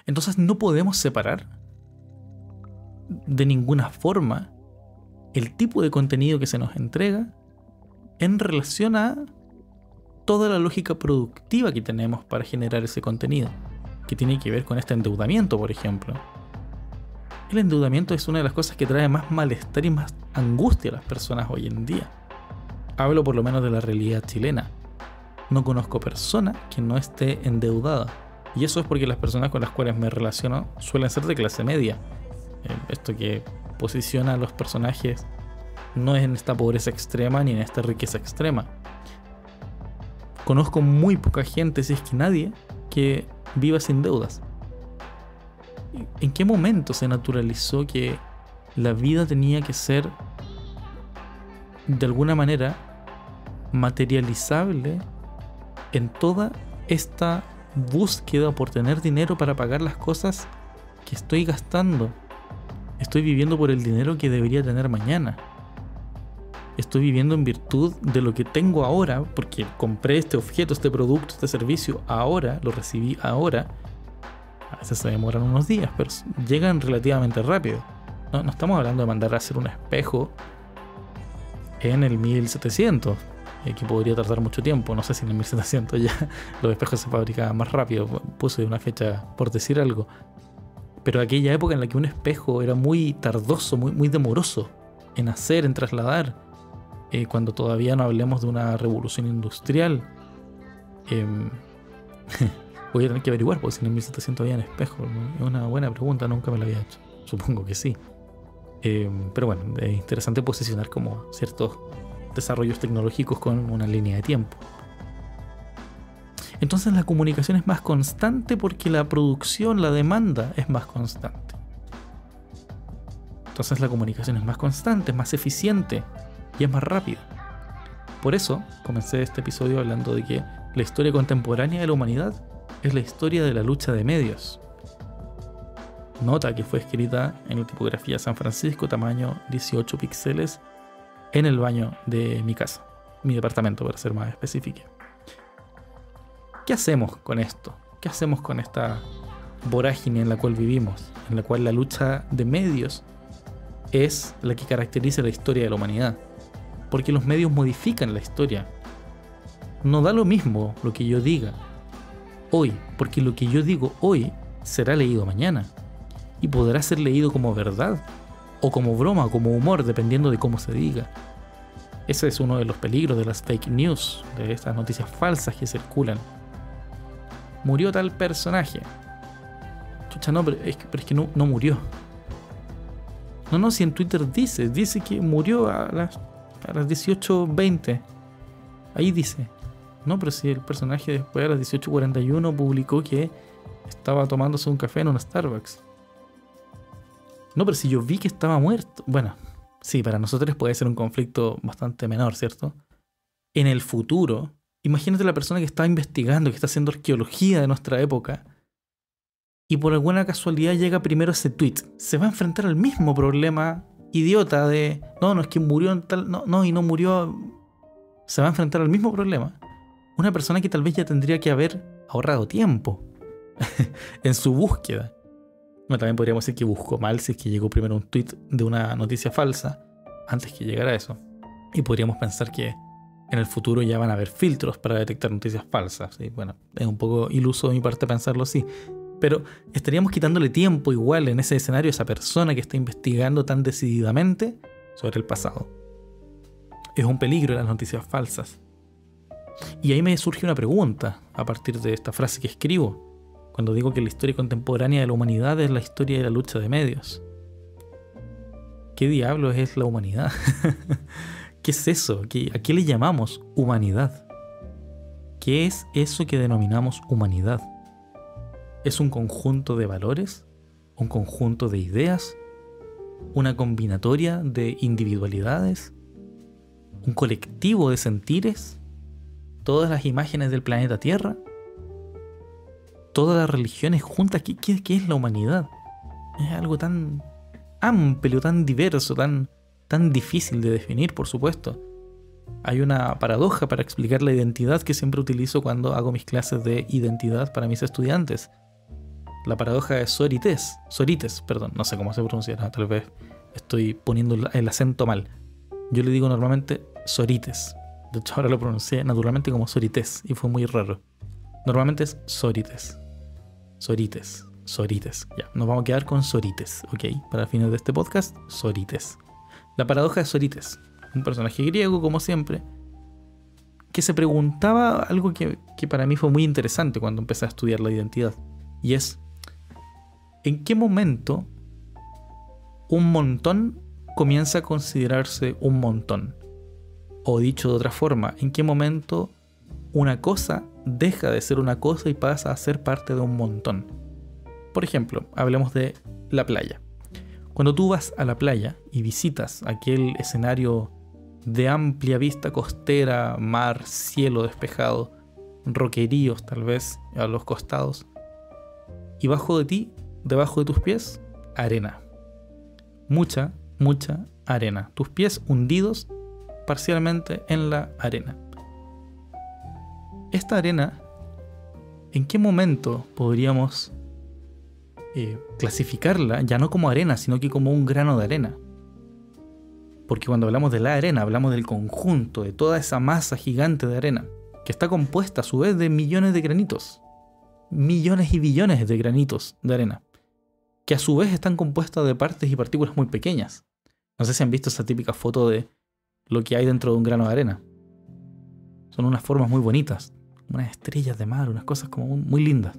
Speaker 1: Entonces no podemos separar de ninguna forma el tipo de contenido que se nos entrega en relación a toda la lógica productiva que tenemos para generar ese contenido, que tiene que ver con este endeudamiento, por ejemplo. El endeudamiento es una de las cosas que trae más malestar y más angustia a las personas hoy en día. Hablo por lo menos de la realidad chilena. No conozco persona que no esté endeudada. Y eso es porque las personas con las cuales me relaciono suelen ser de clase media. Esto que posiciona a los personajes no es en esta pobreza extrema ni en esta riqueza extrema. Conozco muy poca gente, si es que nadie, que viva sin deudas. ¿En qué momento se naturalizó que la vida tenía que ser de alguna manera materializable en toda esta búsqueda por tener dinero para pagar las cosas que estoy gastando? Estoy viviendo por el dinero que debería tener mañana. Estoy viviendo en virtud de lo que tengo ahora, porque compré este objeto, este producto, este servicio ahora, lo recibí ahora. A veces se demoran unos días, pero llegan relativamente rápido. No estamos hablando de mandar a hacer un espejo en el 1700, que podría tardar mucho tiempo. No sé si en el 1700 ya los espejos se fabricaban más rápido. Puse una fecha por decir algo. Pero aquella época en la que un espejo era muy tardoso, muy demoroso en hacer, en trasladar, cuando todavía no hablemos de una revolución industrial. Voy a tener que averiguar, porque si en el 1700 había espejos. Es una buena pregunta, nunca me la había hecho. Supongo que sí. Pero bueno, es interesante posicionar como ciertos desarrollos tecnológicos con una línea de tiempo. Entonces la comunicación es más constante porque la producción, la demanda es más constante. Entonces la comunicación es más constante, es más eficiente y es más rápida. Por eso comencé este episodio hablando de que la historia contemporánea de la humanidad es la historia de la lucha de medios. Nota que fue escrita en la tipografía San Francisco, tamaño 18 píxeles, en el baño de mi casa, mi departamento para ser más específico. ¿Qué hacemos con esto? ¿Qué hacemos con esta vorágine en la cual vivimos? En la cual la lucha de medios es la que caracteriza la historia de la humanidad. Porque los medios modifican la historia. No da lo mismo lo que yo diga hoy, porque lo que yo digo hoy será leído mañana. Y podrá ser leído como verdad, o como broma, o como humor, dependiendo de cómo se diga. Ese es uno de los peligros de las fake news, de estas noticias falsas que circulan. Murió tal personaje. Chucha, no, pero es que no murió. No, si en Twitter dice que murió a las 18:20. Ahí dice. No, pero si el personaje después a las 18:41 publicó que estaba tomándose un café en un Starbucks. No, pero si yo vi que estaba muerto. Bueno, Sí, para nosotros puede ser un conflicto bastante menor, ¿cierto? En el futuro, imagínate la persona que está investigando, que está haciendo arqueología de nuestra época, y por alguna casualidad llega primero ese tweet. Se va a enfrentar al mismo problema idiota de, no es que murió en tal, no, y no murió. Se va a enfrentar al mismo problema una persona que tal vez ya tendría que haber ahorrado tiempo en su búsqueda. Bueno, también podríamos decir que buscó mal si es que llegó primero un tweet de una noticia falsa antes que llegara a eso. Y podríamos pensar que en el futuro ya van a haber filtros para detectar noticias falsas. ¿Sí? Bueno, es un poco iluso de mi parte pensarlo así. Pero estaríamos quitándole tiempo igual en ese escenario a esa persona que está investigando tan decididamente sobre el pasado. Es un peligro las noticias falsas. Y ahí me surge una pregunta a partir de esta frase que escribo, cuando digo que la historia contemporánea de la humanidad es la historia de la lucha de medios. ¿Qué diablos es la humanidad? ¿Qué es eso? ¿A qué le llamamos humanidad? ¿Qué es eso que denominamos humanidad? ¿Es un conjunto de valores? ¿Un conjunto de ideas? ¿Una combinatoria de individualidades? ¿Un colectivo de sentires? ¿Todas las imágenes del planeta Tierra? ¿Todas las religiones juntas? ¿Qué es la humanidad? Es algo tan amplio, tan diverso, tan difícil de definir, por supuesto. Hay una paradoja para explicar la identidad que siempre utilizo cuando hago mis clases de identidad para mis estudiantes. La paradoja de Sorites, no sé cómo se pronuncia, tal vez estoy poniendo el acento mal. Yo le digo normalmente Sorites. De hecho, ahora lo pronuncié naturalmente como Sorites y fue muy raro. Normalmente es Sorites. Ya, nos vamos a quedar con Sorites, ¿ok? Para fines de este podcast, Sorites. La paradoja de Sorites, un personaje griego, como siempre, que se preguntaba algo que para mí fue muy interesante cuando empecé a estudiar la identidad. Y es, ¿en qué momento un montón comienza a considerarse un montón? O dicho de otra forma, ¿en qué momento una cosa deja de ser una cosa y pasa a ser parte de un montón? Por ejemplo, hablemos de la playa. Cuando tú vas a la playa y visitas aquel escenario de amplia vista costera, mar, cielo despejado, roqueríos tal vez a los costados, y bajo de ti, debajo de tus pies, arena. Mucha arena. Tus pies hundidos parcialmente en la arena. Esta arena, ¿en qué momento podríamos clasificarla ya no como arena, sino que como un grano de arena? Porque cuando hablamos de la arena, hablamos del conjunto, de toda esa masa gigante de arena, que está compuesta a su vez de millones de granitos. Millones y billones de granitos de arena, que a su vez están compuestas de partes y partículas muy pequeñas. No sé si han visto esa típica foto de lo que hay dentro de un grano de arena. Son unas formas muy bonitas, unas estrellas de mar, unas cosas como muy lindas.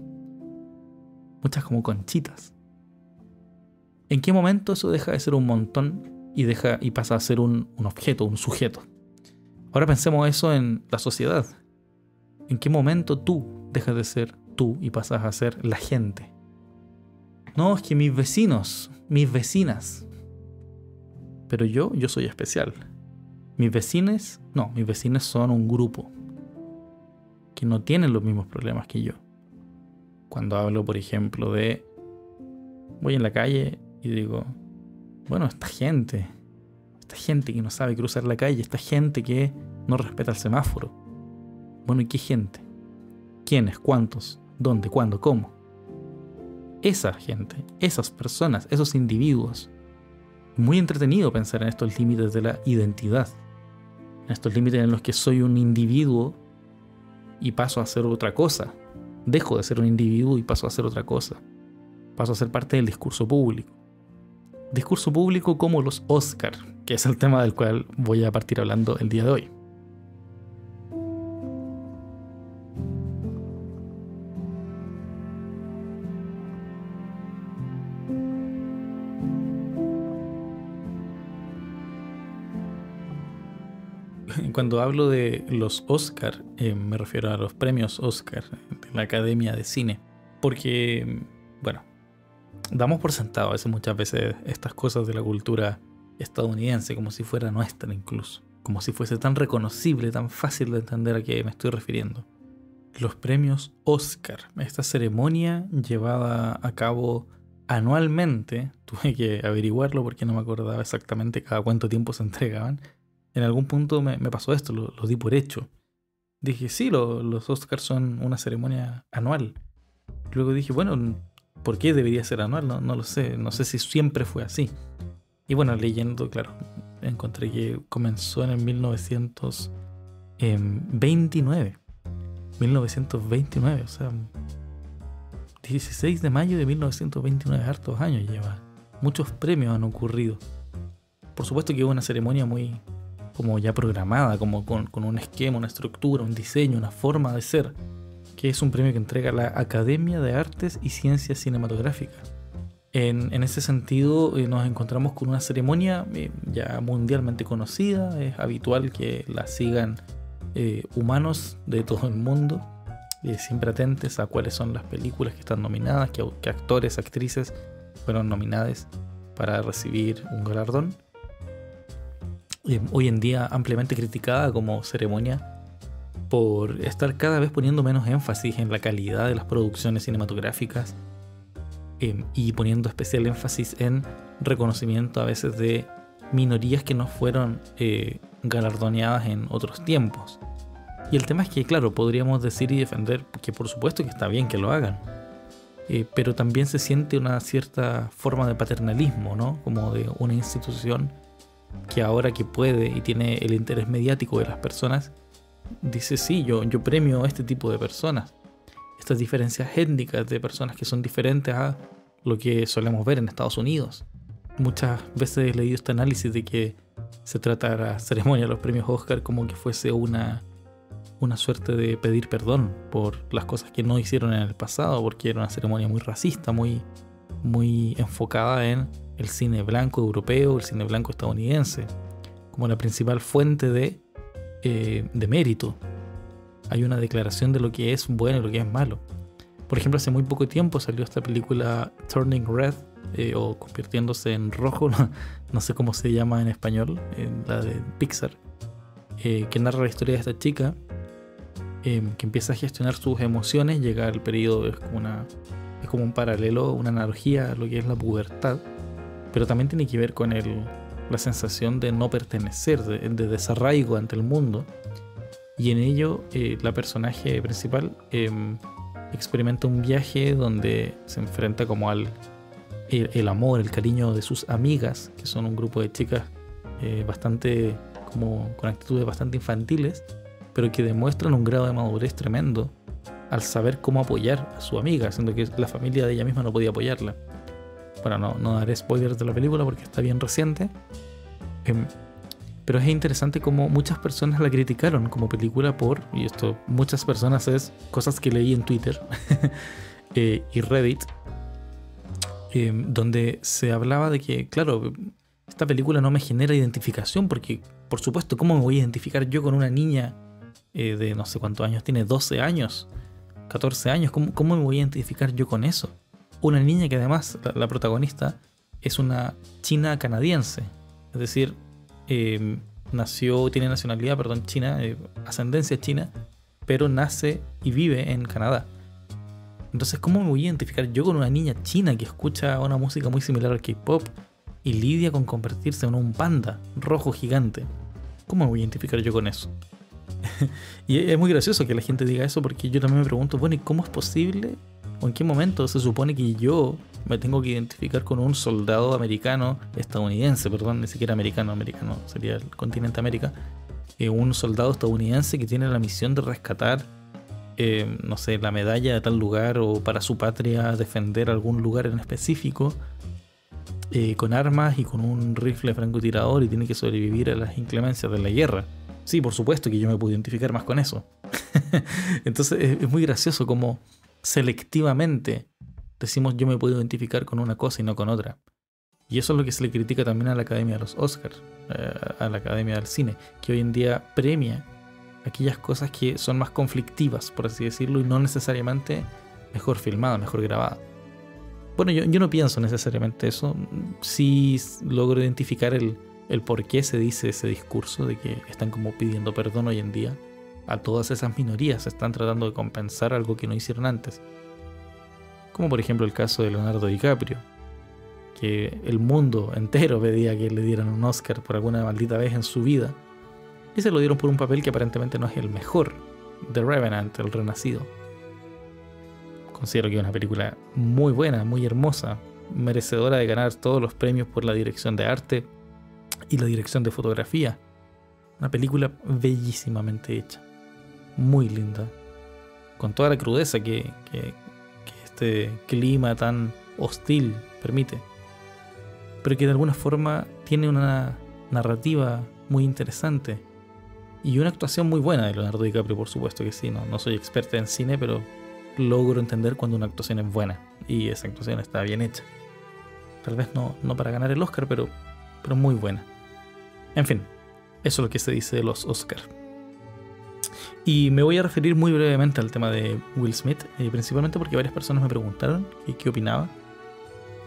Speaker 1: Muchas como conchitas. ¿En qué momento eso deja de ser un montón y pasa a ser un objeto, un sujeto? Ahora pensemos eso en la sociedad. ¿En qué momento tú dejas de ser tú y pasas a ser la gente? No, es que mis vecinos, mis vecinas. Pero yo soy especial. Mis vecinos son un grupo que no tienen los mismos problemas que yo. Cuando hablo, por ejemplo, voy en la calle y digo, bueno, esta gente que no sabe cruzar la calle, esta gente que no respeta el semáforo. Bueno, ¿y qué gente? ¿Quiénes? ¿Cuántos? ¿Dónde? ¿Cuándo? ¿Cómo? Esa gente, esas personas, esos individuos. Muy entretenido pensar en estos límites de la identidad. En estos límites en los que soy un individuo y paso a ser otra cosa. Dejo de ser un individuo y paso a ser otra cosa. Paso a ser parte del discurso público. Discurso público como los Oscar, que es el tema del cual voy a partir hablando el día de hoy. Cuando hablo de los Oscar, me refiero a los premios Oscar de la Academia de Cine. Porque, bueno, damos por sentado muchas veces estas cosas de la cultura estadounidense, como si fuera nuestra incluso, como si fuese tan reconocible, tan fácil de entender a qué me estoy refiriendo. Los premios Oscar, esta ceremonia llevada a cabo anualmente, tuve que averiguarlo porque no me acordaba exactamente cada cuánto tiempo se entregaban. En algún punto me pasó esto, lo di por hecho. Dije, sí, los Oscars son una ceremonia anual. Luego dije, bueno, ¿por qué debería ser anual? No lo sé, no sé si siempre fue así. Y bueno, leyendo, claro, encontré que comenzó en el 1929. 1929, o sea, 16 de mayo de 1929, hartos años lleva. Muchos premios han ocurrido. Por supuesto que hubo una ceremonia muy como ya programada, como con un esquema, una estructura, un diseño, una forma de ser, que es un premio que entrega la Academia de Artes y Ciencias Cinematográficas. En ese sentido nos encontramos con una ceremonia ya mundialmente conocida. Es habitual que la sigan humanos de todo el mundo, siempre atentos a cuáles son las películas que están nominadas, que actores, actrices fueron nominadas para recibir un galardón. Hoy en día ampliamente criticada como ceremonia por estar cada vez poniendo menos énfasis en la calidad de las producciones cinematográficas y poniendo especial énfasis en reconocimiento a veces de minorías que no fueron galardoneadas en otros tiempos. Y el tema es que, claro, podríamos decir y defender que por supuesto que está bien que lo hagan, pero también se siente una cierta forma de paternalismo, ¿no? Como de una institución que ahora que puede y tiene el interés mediático de las personas, dice sí, yo premio a este tipo de personas. Estas diferencias étnicas de personas que son diferentes a lo que solemos ver en Estados Unidos. Muchas veces he leído este análisis de que se trata la ceremonia de los premios Oscar como que fuese una suerte de pedir perdón por las cosas que no hicieron en el pasado, porque era una ceremonia muy racista, muy enfocada en el cine blanco europeo, el cine blanco estadounidense, como la principal fuente de mérito. Hay una declaración de lo que es bueno y lo que es malo. Por ejemplo, hace muy poco tiempo salió esta película Turning Red, o Convirtiéndose en Rojo, no sé cómo se llama en español, la de Pixar, que narra la historia de esta chica que empieza a gestionar sus emociones. Llega al periodo, es como un paralelo, una analogía a lo que es la pubertad, pero también tiene que ver con la sensación de no pertenecer, de desarraigo ante el mundo. Y en ello la personaje principal experimenta un viaje donde se enfrenta como al el amor, el cariño de sus amigas, que son un grupo de chicas bastante como con actitudes bastante infantiles, pero que demuestran un grado de madurez tremendo al saber cómo apoyar a su amiga, siendo que la familia de ella misma no podía apoyarla. Bueno, no daré spoilers de la película porque está bien reciente, pero es interesante como muchas personas la criticaron como película y esto, muchas personas es cosas que leí en Twitter y Reddit, donde se hablaba de que, claro, esta película no me genera identificación porque, por supuesto, ¿cómo me voy a identificar yo con una niña de no sé cuántos años tiene, 12 años, 14 años? ¿Cómo me voy a identificar yo con eso? Una niña que además, la protagonista, es una china canadiense, es decir, tiene nacionalidad, china, ascendencia china, pero nace y vive en Canadá. Entonces, ¿cómo me voy a identificar yo con una niña china que escucha una música muy similar al K-pop y lidia con convertirse en un panda rojo gigante? ¿Cómo me voy a identificar yo con eso? Y es muy gracioso que la gente diga eso, porque yo también me pregunto, bueno, ¿y cómo es posible? ¿O en qué momento se supone que yo me tengo que identificar con un soldado estadounidense, ni siquiera americano sería el continente América, un soldado estadounidense que tiene la misión de rescatar, no sé, la medalla de tal lugar o para su patria defender algún lugar en específico, con armas y con un rifle francotirador, y tiene que sobrevivir a las inclemencias de la guerra? Sí, por supuesto que yo me puedo identificar más con eso. Entonces es muy gracioso como selectivamente decimos yo me puedo identificar con una cosa y no con otra. Y eso es lo que se le critica también a la Academia de los Oscars, a la Academia del Cine, que hoy en día premia aquellas cosas que son más conflictivas, por así decirlo, y no necesariamente mejor filmada, mejor grabada. Bueno, yo no pienso necesariamente eso. Sí logro identificar el por qué se dice ese discurso de que están como pidiendo perdón hoy en día a todas esas minorías, están tratando de compensar algo que no hicieron antes. Como por ejemplo el caso de Leonardo DiCaprio, que el mundo entero pedía que le dieran un Oscar por alguna maldita vez en su vida, y se lo dieron por un papel que aparentemente no es el mejor, The Revenant, El Renacido. Considero que es una película muy buena, muy hermosa, merecedora de ganar todos los premios por la dirección de arte y la dirección de fotografía. Una película bellísimamente hecha, muy linda, con toda la crudeza que este clima tan hostil permite, pero que de alguna forma tiene una narrativa muy interesante y una actuación muy buena de Leonardo DiCaprio, por supuesto que sí. No soy experta en cine, pero logro entender cuando una actuación es buena y esa actuación está bien hecha. Tal vez no para ganar el Oscar, pero muy buena. En fin, eso es lo que se dice de los Oscar. Y me voy a referir muy brevemente al tema de Will Smith, principalmente porque varias personas me preguntaron qué opinaba.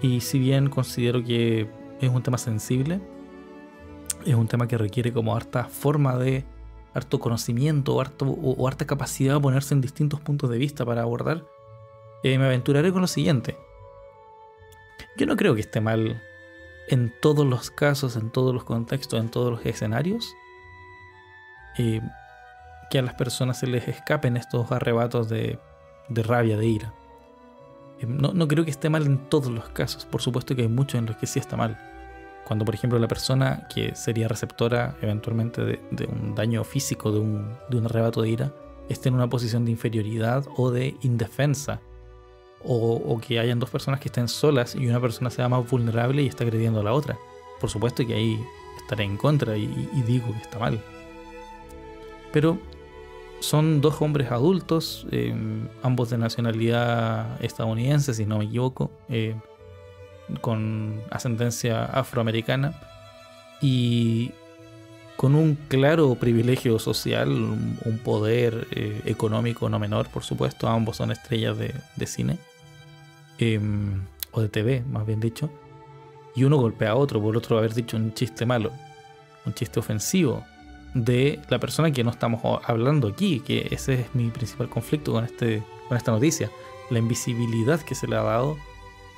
Speaker 1: Y si bien considero que es un tema sensible, es un tema que requiere como harta forma de harto conocimiento o harta capacidad de ponerse en distintos puntos de vista para abordar, me aventuraré con lo siguiente. Yo no creo que esté mal en todos los casos, en todos los contextos, en todos los escenarios, que a las personas se les escapen estos arrebatos de rabia, de ira. No creo que esté mal en todos los casos. Por supuesto que hay muchos en los que sí está mal. Cuando, por ejemplo, la persona que sería receptora eventualmente de un daño físico, de un arrebato de ira, esté en una posición de inferioridad o de indefensa. O que hayan dos personas que estén solas y una persona sea más vulnerable y está agrediendo a la otra. Por supuesto que ahí estaré en contra y digo que está mal. Pero son dos hombres adultos, ambos de nacionalidad estadounidense, si no me equivoco, con ascendencia afroamericana y con un claro privilegio social, un poder económico no menor, por supuesto. Ambos son estrellas de cine, o de TV, más bien dicho, y uno golpea a otro por otro haber dicho un chiste malo, un chiste ofensivo de la persona que no estamos hablando aquí, que ese es mi principal conflicto con esta noticia, la invisibilidad que se le ha dado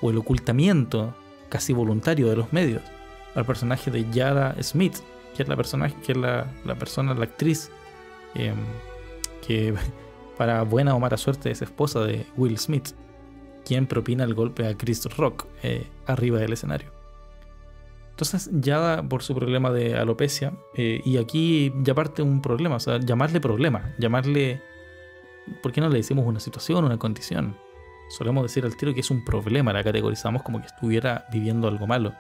Speaker 1: o el ocultamiento casi voluntario de los medios al personaje de Jada Smith, que es la actriz que para buena o mala suerte es esposa de Will Smith, quien propina el golpe a Chris Rock arriba del escenario. Entonces Jada, por su problema de alopecia, y aquí ya parte un problema, o sea, llamarle, ¿por qué no le decimos una situación, una condición? Solemos decir al tiro que es un problema, la categorizamos como que estuviera viviendo algo malo.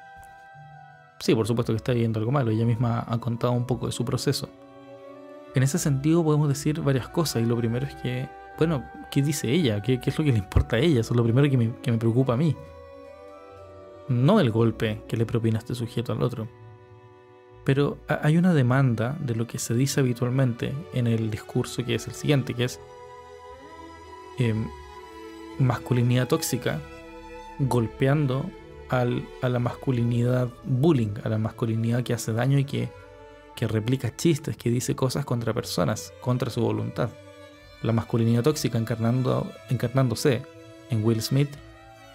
Speaker 1: Sí, por supuesto que está viviendo algo malo, ella misma ha contado un poco de su proceso. En ese sentido podemos decir varias cosas, y lo primero es que, bueno, ¿qué dice ella? ¿Qué es lo que le importa a ella? Eso es lo primero que me preocupa a mí. No el golpe que le propina este sujeto al otro. Pero hay una demanda de lo que se dice habitualmente en el discurso, que es el siguiente, que es masculinidad tóxica golpeando a la masculinidad bullying, a la masculinidad que hace daño y que replica chistes, que dice cosas contra personas, contra su voluntad. La masculinidad tóxica encarnándose en Will Smith,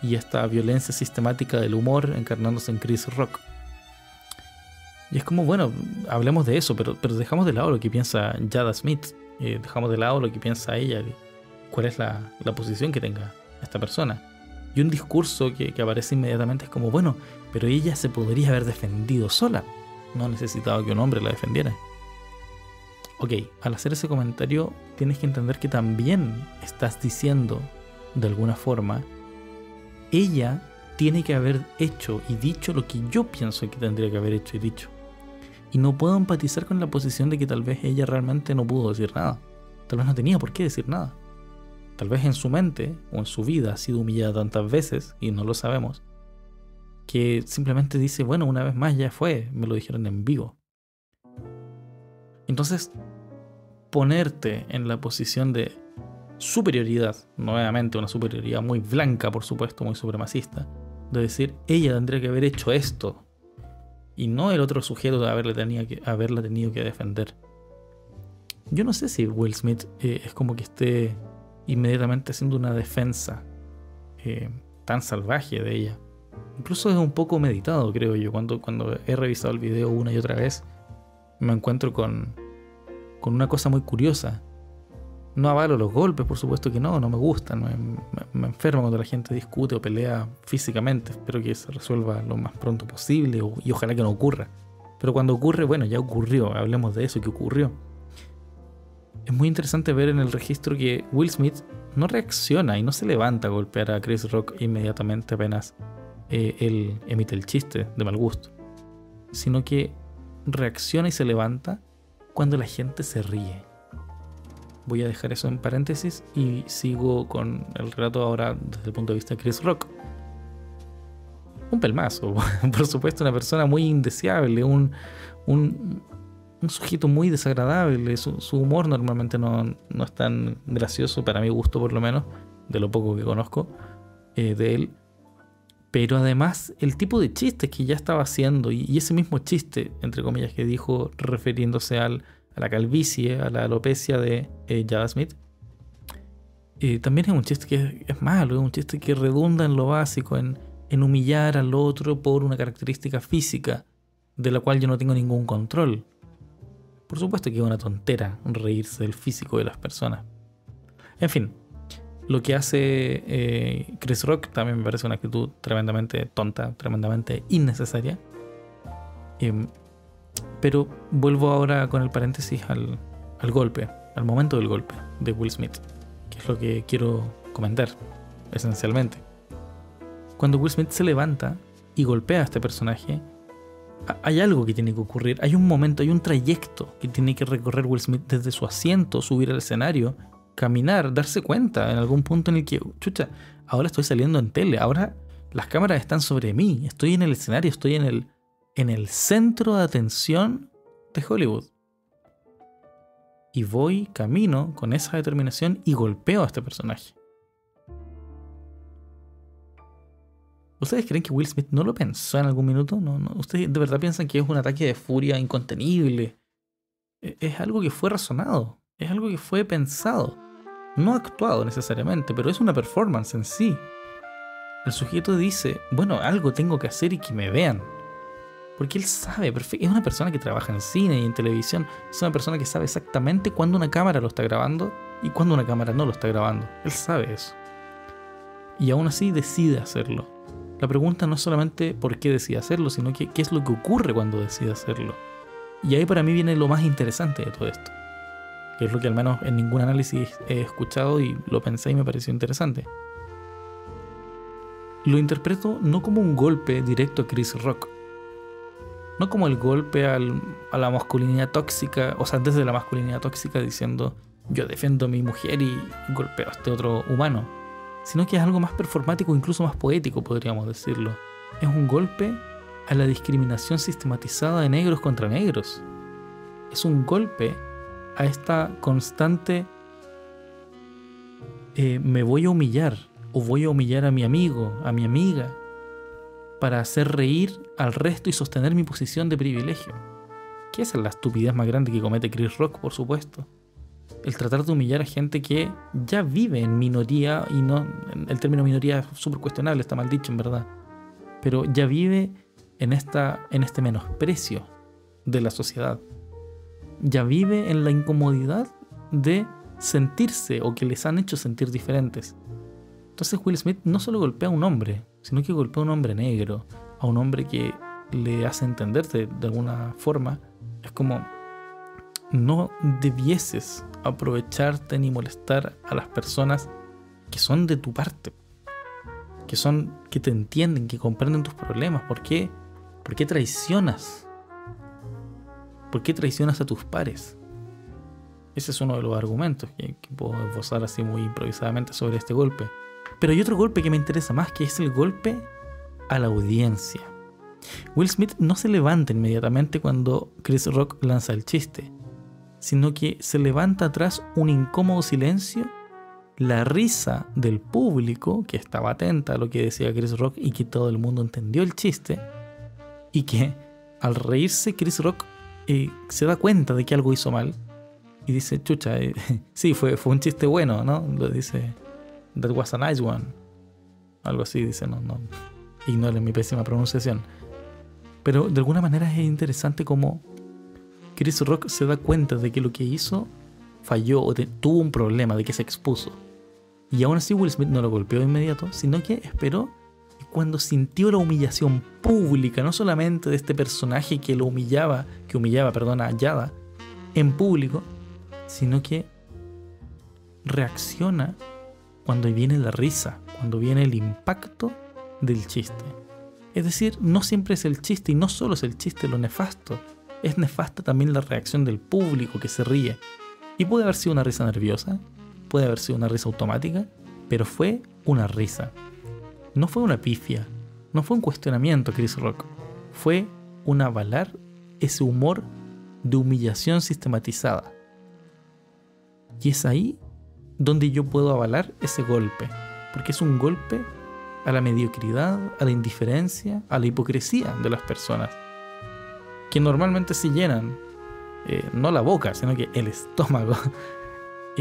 Speaker 1: y esta violencia sistemática del humor encarnándose en Chris Rock. Y es como, bueno, hablemos de eso, pero dejamos de lado lo que piensa Jada Smith, dejamos de lado lo que piensa ella, cuál es la posición que tenga esta persona. Y un discurso que aparece inmediatamente es como, bueno, pero ella se podría haber defendido sola, no necesitaba que un hombre la defendiera. Ok, al hacer ese comentario tienes que entender que también estás diciendo, de alguna forma, ella tiene que haber hecho y dicho lo que yo pienso que tendría que haber hecho y dicho. Y no puedo empatizar con la posición de que tal vez ella realmente no pudo decir nada. Tal vez no tenía por qué decir nada. Tal vez en su mente o en su vida ha sido humillada tantas veces, y no lo sabemos, que simplemente dice, bueno, una vez más ya fue, me lo dijeron en vivo. Entonces, ponerte en la posición de superioridad, nuevamente una superioridad muy blanca, por supuesto, muy supremacista, de decir, ella tendría que haber hecho esto, y no el otro sujeto de haberla tenido que defender. Yo no sé si Will Smith es como que esté inmediatamente haciendo una defensa tan salvaje de ella. Incluso es un poco meditado, creo yo. Cuando he revisado el video una y otra vez, me encuentro con una cosa muy curiosa. No avalo los golpes, por supuesto que no me gustan. Me enferma cuando la gente discute o pelea físicamente. Espero que se resuelva lo más pronto posible y ojalá que no ocurra. Pero cuando ocurre, bueno, ya ocurrió. Hablemos de eso, que ocurrió. Es muy interesante ver en el registro que Will Smith no reacciona y no se levanta a golpear a Chris Rock inmediatamente apenas él emite el chiste de mal gusto, sino que reacciona y se levanta cuando la gente se ríe. Voy a dejar eso en paréntesis y sigo con el relato ahora desde el punto de vista de Chris Rock. Un pelmazo, por supuesto, una persona muy indeseable, un sujeto muy desagradable. Su humor normalmente no es tan gracioso, para mi gusto por lo menos, de lo poco que conozco de él. Pero además el tipo de chistes que ya estaba haciendo y ese mismo chiste, entre comillas, que dijo refiriéndose a la calvicie, a la alopecia de Jada Smith, también es un chiste que es malo, es un chiste que redunda en lo básico, en humillar al otro por una característica física de la cual yo no tengo ningún control. Por supuesto que es una tontera reírse del físico de las personas. En fin, lo que hace Chris Rock también me parece una actitud tremendamente tonta, tremendamente innecesaria. Pero vuelvo ahora con el paréntesis al golpe, al momento del golpe de Will Smith, que es lo que quiero comentar esencialmente. Cuando Will Smith se levanta y golpea a este personaje, hay algo que tiene que ocurrir, hay un momento, hay un trayecto que tiene que recorrer Will Smith desde su asiento, subir al escenario, caminar, darse cuenta en algún punto en el que, chucha, ahora estoy saliendo en tele, ahora las cámaras están sobre mí, estoy en el escenario, estoy en el centro de atención de Hollywood. Y voy, camino con esa determinación y golpeo a este personaje. ¿Ustedes creen que Will Smith no lo pensó en algún minuto? ¿No? ¿Ustedes de verdad piensan que es un ataque de furia incontenible? Es algo que fue razonado, es algo que fue pensado. No actuado necesariamente, pero es una performance en sí. El sujeto dice, bueno, algo tengo que hacer y que me vean. Porque él sabe, es una persona que trabaja en cine y en televisión. Es una persona que sabe exactamente cuándo una cámara lo está grabando y cuándo una cámara no lo está grabando. Él sabe eso. Y aún así decide hacerlo. La pregunta no es solamente por qué decide hacerlo, sino qué es lo que ocurre cuando decide hacerlo. Y ahí para mí viene lo más interesante de todo esto, que es lo que al menos en ningún análisis he escuchado y lo pensé y me pareció interesante. Lo interpreto no como un golpe directo a Chris Rock, no como el golpe a la masculinidad tóxica, o sea, desde la masculinidad tóxica diciendo yo defiendo a mi mujer y golpeo a este otro humano, sino que es algo más performático, incluso más poético, podríamos decirlo. Es un golpe a la discriminación sistematizada de negros contra negros. Es un golpe a esta constante me voy a humillar, o voy a humillar a mi amigo, a mi amiga, para hacer reír al resto y sostener mi posición de privilegio. Que esa es la estupidez más grande que comete Chris Rock, por supuesto. El tratar de humillar a gente que ya vive en minoría, y no, el término minoría es súper cuestionable, está mal dicho en verdad, pero ya vive en este menosprecio de la sociedad. Ya vive en la incomodidad de sentirse o que les han hecho sentir diferentes. Entonces Will Smith no solo golpea a un hombre, sino que golpea a un hombre negro, a un hombre que le hace entenderse de alguna forma. Es como, no debieses aprovecharte ni molestar a las personas que son de tu parte, que te entienden, que comprenden tus problemas. ¿Por qué traicionas? ¿Por qué traicionas a tus pares? Ese es uno de los argumentos que puedo esbozar así muy improvisadamente sobre este golpe. Pero hay otro golpe que me interesa más, que es el golpe a la audiencia. Will Smith no se levanta inmediatamente cuando Chris Rock lanza el chiste, sino que se levanta tras un incómodo silencio, la risa del público que estaba atenta a lo que decía Chris Rock y que todo el mundo entendió el chiste, y que al reírse, Chris Rock se da cuenta de que algo hizo mal y dice, chucha, sí, fue un chiste bueno, ¿no? Lo dice, that was a nice one. Algo así, dice, no, ignoren mi pésima pronunciación. Pero de alguna manera es interesante cómo Chris Rock se da cuenta de que lo que hizo falló o tuvo un problema, de que se expuso. Y aún así Will Smith no lo golpeó de inmediato, sino que esperó, y cuando sintió la humillación pública, no solamente de este personaje que humillaba a Jada en público, sino que reacciona cuando viene la risa, cuando viene el impacto del chiste. Es decir, no siempre es el chiste, y no solo es el chiste lo nefasto, es nefasta también la reacción del público que se ríe. Y puede haber sido una risa nerviosa, puede haber sido una risa automática, pero fue una risa. No fue una pifia, no fue un cuestionamiento, Chris Rock. Fue un avalar ese humor de humillación sistematizada. Y es ahí donde yo puedo avalar ese golpe, porque es un golpe a la mediocridad, a la indiferencia, a la hipocresía de las personas, que normalmente se llenan, no la boca, sino que el estómago,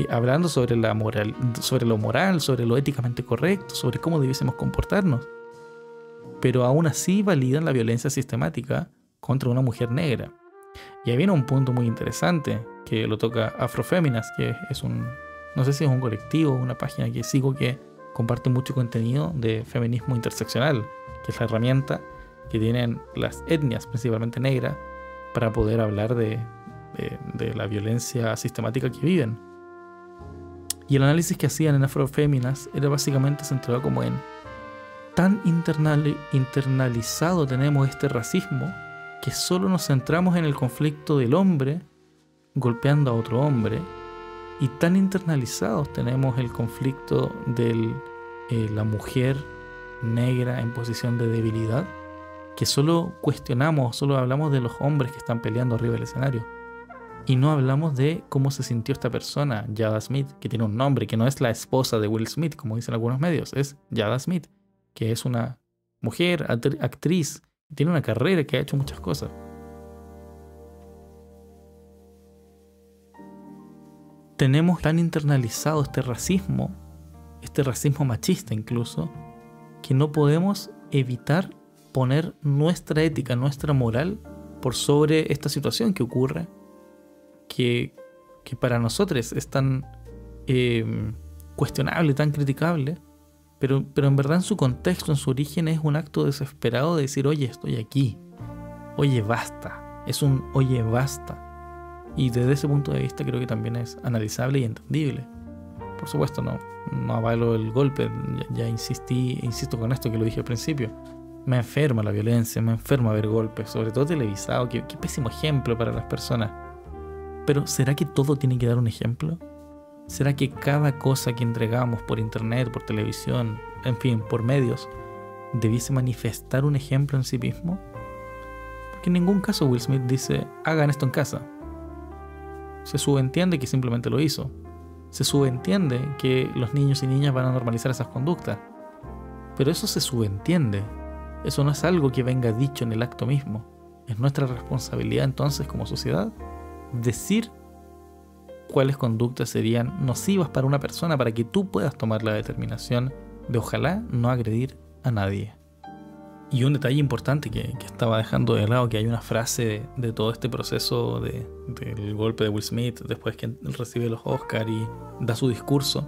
Speaker 1: hablando sobre la moral, sobre lo moral, sobre lo éticamente correcto, sobre cómo debiésemos comportarnos, pero aún así validan la violencia sistemática contra una mujer negra. Y ahí viene un punto muy interesante que lo toca Afroféminas, que es no sé si es un colectivo, una página que sigo que comparte mucho contenido de feminismo interseccional, que es la herramienta que tienen las etnias, principalmente negras, para poder hablar de la violencia sistemática que viven. Y el análisis que hacían en Afroféminas era básicamente centrado como en tan internalizado tenemos este racismo que solo nos centramos en el conflicto del hombre golpeando a otro hombre, y tan internalizados tenemos el conflicto de la mujer negra en posición de debilidad, que solo cuestionamos, solo hablamos de los hombres que están peleando arriba del escenario, y no hablamos de cómo se sintió esta persona, Jada Smith, que tiene un nombre, que no es la esposa de Will Smith, como dicen algunos medios, es Jada Smith, que es una mujer, actriz, tiene una carrera, que ha hecho muchas cosas. Tenemos tan internalizado este racismo machista incluso, que no podemos evitar poner nuestra ética, nuestra moral por sobre esta situación que ocurre, que para nosotros es tan cuestionable, tan criticable, pero en verdad en su contexto, en su origen, es un acto desesperado de decir, oye, estoy aquí, oye, basta, es un oye, basta. Y desde ese punto de vista creo que también es analizable y entendible. Por supuesto, no avalo el golpe, ya insisto con esto que lo dije al principio. Me enferma la violencia, me enferma ver golpes, sobre todo televisado, qué pésimo ejemplo para las personas. Pero ¿será que todo tiene que dar un ejemplo? ¿Será que cada cosa que entregamos por internet, por televisión, en fin, por medios, debiese manifestar un ejemplo en sí mismo? Porque en ningún caso Will Smith dice, hagan esto en casa. Se subentiende que simplemente lo hizo. Se subentiende que los niños y niñas van a normalizar esas conductas. Pero eso se subentiende. Eso no es algo que venga dicho en el acto mismo. Es nuestra responsabilidad entonces como sociedad decir cuáles conductas serían nocivas para una persona, para que tú puedas tomar la determinación de ojalá no agredir a nadie. Y un detalle importante que estaba dejando de lado, que hay una frase de todo este proceso del golpe de Will Smith, después que él recibe los Oscars y da su discurso,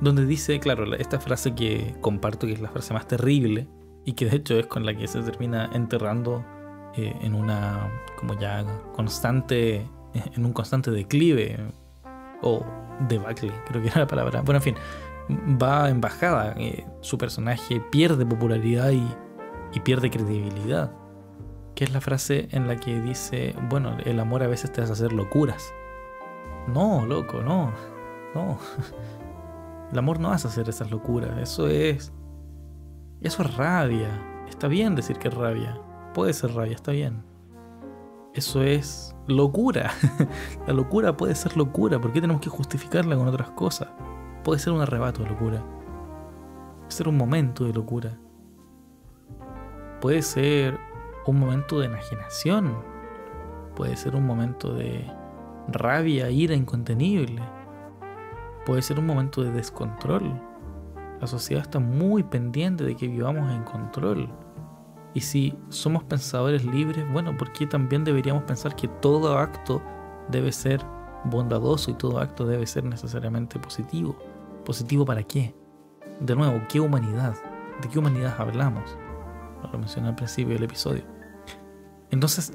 Speaker 1: donde dice, claro, esta frase que comparto, que es la frase más terrible, y que de hecho es con la que se termina enterrando en una como ya constante, en un constante declive, o debacle, creo que era la palabra. Bueno, en fin, va en bajada, su personaje pierde popularidad y pierde credibilidad, que es la frase en la que dice, bueno, el amor a veces te hace hacer locuras. No, loco, no. El amor no hace hacer esas locuras, eso es rabia. Está bien decir que es rabia, puede ser rabia, está bien. Eso es locura. La locura puede ser locura, ¿por qué tenemos que justificarla con otras cosas? Puede ser un arrebato de locura, puede ser un momento de locura, puede ser un momento de enajenación, puede ser un momento de rabia, ira incontenible, puede ser un momento de descontrol. La sociedad está muy pendiente de que vivamos en control. Y si somos pensadores libres, bueno, ¿por qué también deberíamos pensar que todo acto debe ser bondadoso y todo acto debe ser necesariamente positivo? ¿Positivo para qué? De nuevo, ¿qué humanidad? ¿De qué humanidad hablamos? Lo mencioné al principio del episodio. Entonces,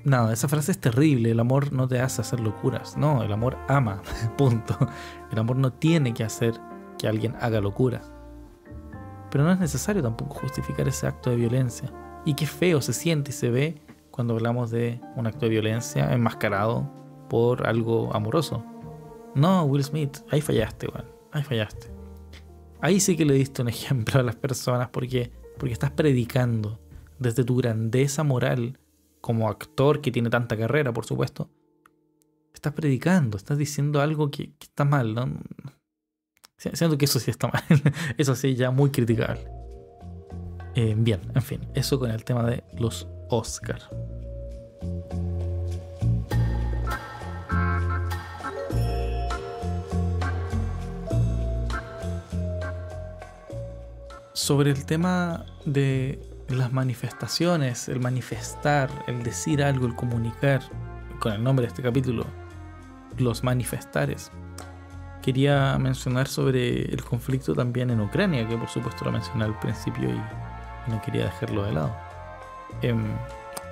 Speaker 1: nada, esa frase es terrible. El amor no te hace hacer locuras. No, el amor ama, punto. El amor no tiene que hacer que alguien haga locuras. Pero no es necesario tampoco justificar ese acto de violencia. Y qué feo se siente y se ve cuando hablamos de un acto de violencia enmascarado por algo amoroso. No, Will Smith, ahí fallaste, weón. Ahí fallaste. Ahí sí que le diste un ejemplo a las personas porque estás predicando desde tu grandeza moral como actor que tiene tanta carrera, por supuesto. Estás predicando, estás diciendo algo que está mal, ¿no? Siento que eso sí está mal. Eso sí, ya muy criticable. Bien, en fin, eso con el tema de los Oscar. Sobre el tema de las manifestaciones, el manifestar, el decir algo, el comunicar, con el nombre de este capítulo, los manifestares. Quería mencionar sobre el conflicto también en Ucrania, que por supuesto lo mencioné al principio y no quería dejarlo de lado.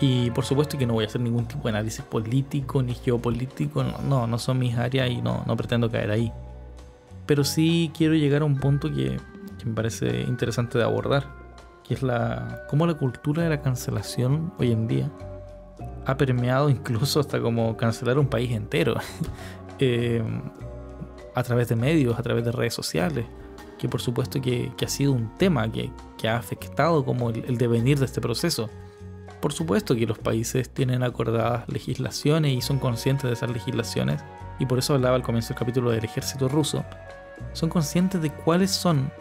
Speaker 1: Y por supuesto que no voy a hacer ningún tipo de análisis político ni geopolítico, no son mis áreas y no pretendo caer ahí. Pero sí quiero llegar a un punto que me parece interesante de abordar, que es cómo la cultura de la cancelación hoy en día ha permeado incluso hasta como cancelar un país entero. A través de medios, a través de redes sociales, que por supuesto que ha sido un tema que ha afectado como el devenir de este proceso. Por supuesto que los países tienen acordadas legislaciones y son conscientes de esas legislaciones, y por eso hablaba al comienzo del capítulo del ejército ruso. Son conscientes de cuáles son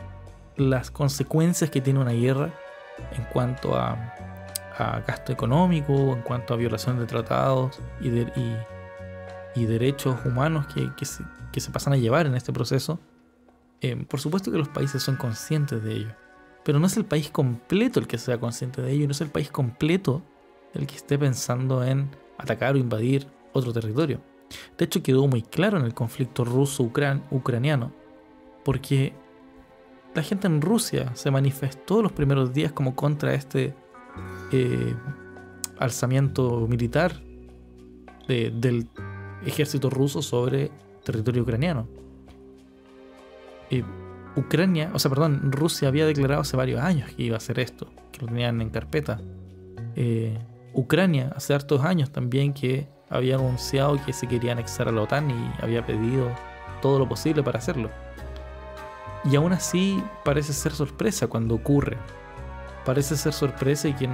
Speaker 1: las consecuencias que tiene una guerra en cuanto a gasto económico, en cuanto a violación de tratados y derechos humanos que se pasan a llevar en este proceso. Por supuesto que los países son conscientes de ello, pero no es el país completo el que sea consciente de ello, no es el país completo el que esté pensando en atacar o invadir otro territorio. De hecho, quedó muy claro en el conflicto ruso-ucraniano, porque la gente en Rusia se manifestó los primeros días como contra este alzamiento militar del ejército ruso sobre territorio ucraniano. Rusia había declarado hace varios años que iba a hacer esto, que lo tenían en carpeta. Ucrania hace hartos años también que había anunciado que se quería anexar a la OTAN y había pedido todo lo posible para hacerlo. Y aún así parece ser sorpresa cuando ocurre. Parece ser sorpresa y que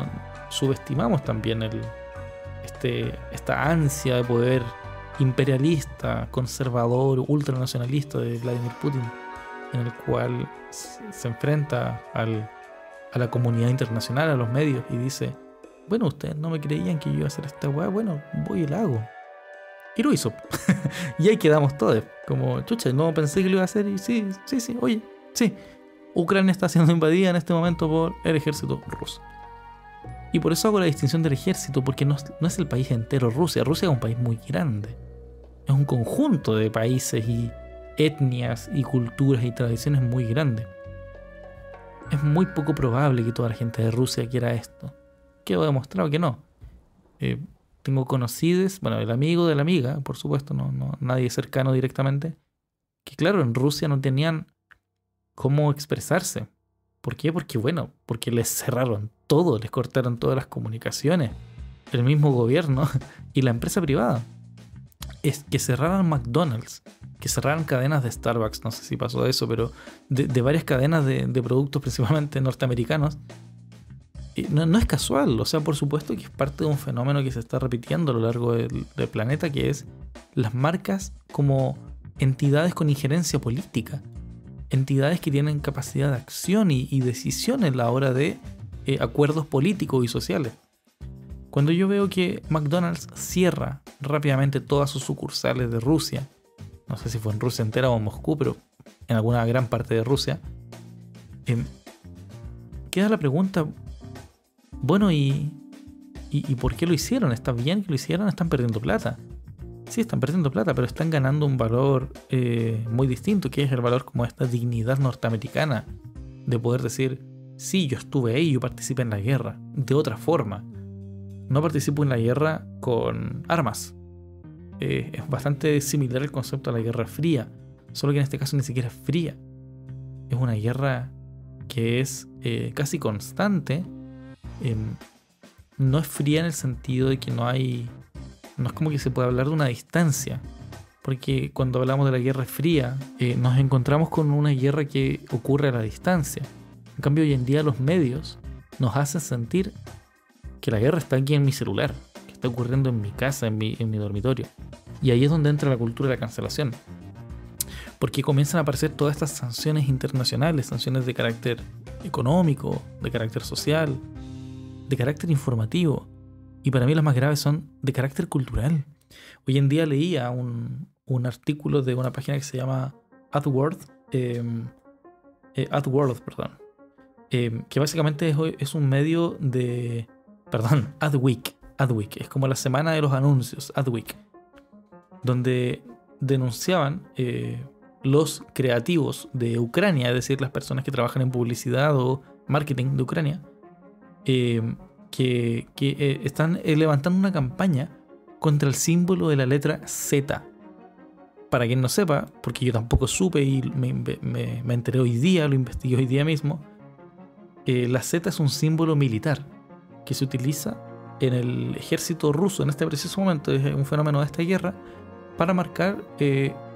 Speaker 1: subestimamos también esta ansia de poder imperialista, conservador, ultranacionalista de Vladimir Putin, en el cual se enfrenta a la comunidad internacional, a los medios, y dice: bueno, ustedes no me creían que yo iba a hacer esta weá, bueno, voy y la hago. Y lo hizo. Y ahí quedamos todos, como, chucha, no pensé que lo iba a hacer, y sí, oye, sí. Ucrania está siendo invadida en este momento por el ejército ruso. Y por eso hago la distinción del ejército, porque no es el país entero Rusia. Rusia es un país muy grande. Es un conjunto de países y etnias y culturas y tradiciones muy grande. Es muy poco probable que toda la gente de Rusia quiera esto. Quedó demostrado que no. Tengo conocidos, bueno, el amigo de la amiga, por supuesto, no nadie cercano directamente, que claro, en Rusia no tenían cómo expresarse. ¿Por qué? Porque les cerraron todo, les cortaron todas las comunicaciones, el mismo gobierno y la empresa privada. Es que cerraran McDonald's, que cerraran cadenas de Starbucks, no sé si pasó eso, pero de varias cadenas de productos principalmente norteamericanos. No es casual, o sea, por supuesto que es parte de un fenómeno que se está repitiendo a lo largo del planeta, que es las marcas como entidades con injerencia política, entidades que tienen capacidad de acción y decisión en la hora de acuerdos políticos y sociales. Cuando yo veo que McDonald's cierra rápidamente todas sus sucursales de Rusia, no sé si fue en Rusia entera o en Moscú, pero en alguna gran parte de Rusia, queda la pregunta, bueno, ¿y por qué lo hicieron? ¿Está bien que lo hicieron? ¿Están perdiendo plata? Sí, están perdiendo plata, pero están ganando un valor muy distinto, que es el valor como esta dignidad norteamericana de poder decir, sí, yo estuve ahí, yo participé en la guerra, de otra forma. No participo en la guerra con armas. Es bastante similar el concepto a la Guerra Fría, solo que en este caso ni siquiera es fría. Es una guerra que es casi constante. No es fría en el sentido de que no es como que se puede hablar de una distancia, porque cuando hablamos de la Guerra Fría nos encontramos con una guerra que ocurre a la distancia. En cambio, hoy en día los medios nos hacen sentir que la guerra está aquí en mi celular, que está ocurriendo en mi casa, en mi dormitorio. Y ahí es donde entra la cultura de la cancelación, porque comienzan a aparecer todas estas sanciones internacionales, sanciones de carácter económico, de carácter social, de carácter informativo, y para mí las más graves son de carácter cultural. Hoy en día leía un artículo de una página que se llama AdWorld, que básicamente es un medio de... Perdón, Adweek, es como la semana de los anuncios, Adweek, donde denunciaban los creativos de Ucrania, es decir, las personas que trabajan en publicidad o marketing de Ucrania, que están levantando una campaña contra el símbolo de la letra Z. Para quien no sepa, porque yo tampoco supe y me enteré hoy día, lo investigué hoy día mismo, la Z es un símbolo militar que se utiliza en el ejército ruso en este preciso momento, es un fenómeno de esta guerra, para marcar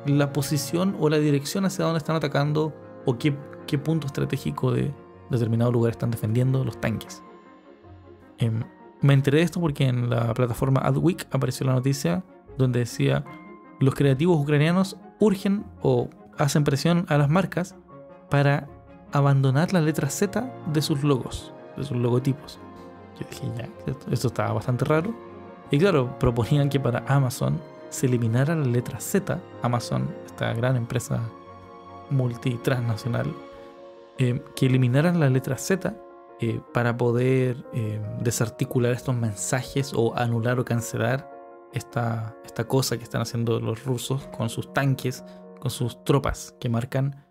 Speaker 1: la posición o la dirección hacia donde están atacando o qué punto estratégico de determinado lugar están defendiendo los tanques. Me enteré de esto porque en la plataforma Adweek apareció la noticia donde decía: los creativos ucranianos urgen o hacen presión a las marcas para abandonar la letra Z de sus logos, de sus logotipos. Yo dije, ya, esto estaba bastante raro. Y claro, proponían que para Amazon se eliminara la letra Z. Amazon, esta gran empresa multitransnacional, que eliminaran la letra Z para poder desarticular estos mensajes o anular o cancelar esta cosa que están haciendo los rusos con sus tanques, con sus tropas, que marcan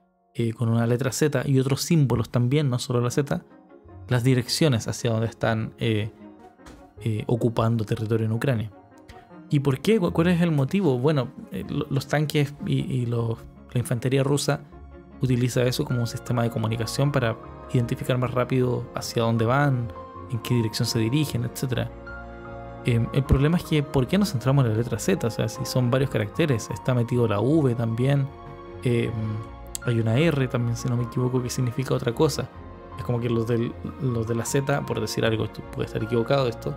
Speaker 1: con una letra Z y otros símbolos también, no solo la Z, las direcciones hacia donde están ocupando territorio en Ucrania. ¿Y por qué? ¿Cuál es el motivo? Bueno, los tanques y la infantería rusa utiliza eso como un sistema de comunicación para identificar más rápido hacia dónde van, en qué dirección se dirigen, etc. El problema es que ¿por qué nos centramos en la letra Z? O sea, si son varios caracteres, está metido la V también, hay una R también, si no me equivoco, que significa otra cosa. Es como que los de la Z, por decir algo, esto puede estar equivocado de esto,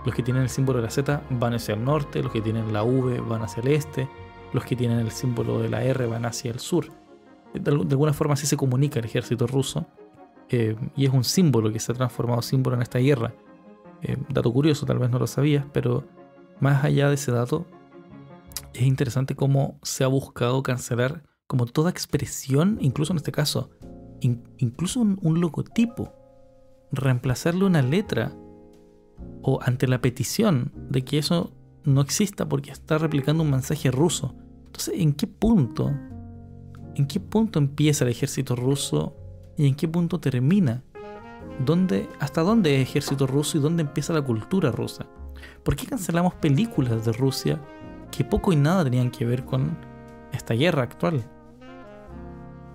Speaker 1: los que tienen el símbolo de la Z van hacia el norte, los que tienen la V van hacia el este, los que tienen el símbolo de la R van hacia el sur. De alguna forma así se comunica el ejército ruso, y es un símbolo que se ha transformado símbolo en esta guerra. Dato curioso, tal vez no lo sabías, pero más allá de ese dato, es interesante cómo se ha buscado cancelar como toda expresión, incluso en este caso, incluso un logotipo, reemplazarle una letra o ante la petición de que eso no exista porque está replicando un mensaje ruso. Entonces, ¿en qué punto empieza el ejército ruso y en qué punto termina? ¿Hasta dónde es ejército ruso y dónde empieza la cultura rusa? ¿Por qué cancelamos películas de Rusia que poco y nada tenían que ver con esta guerra actual?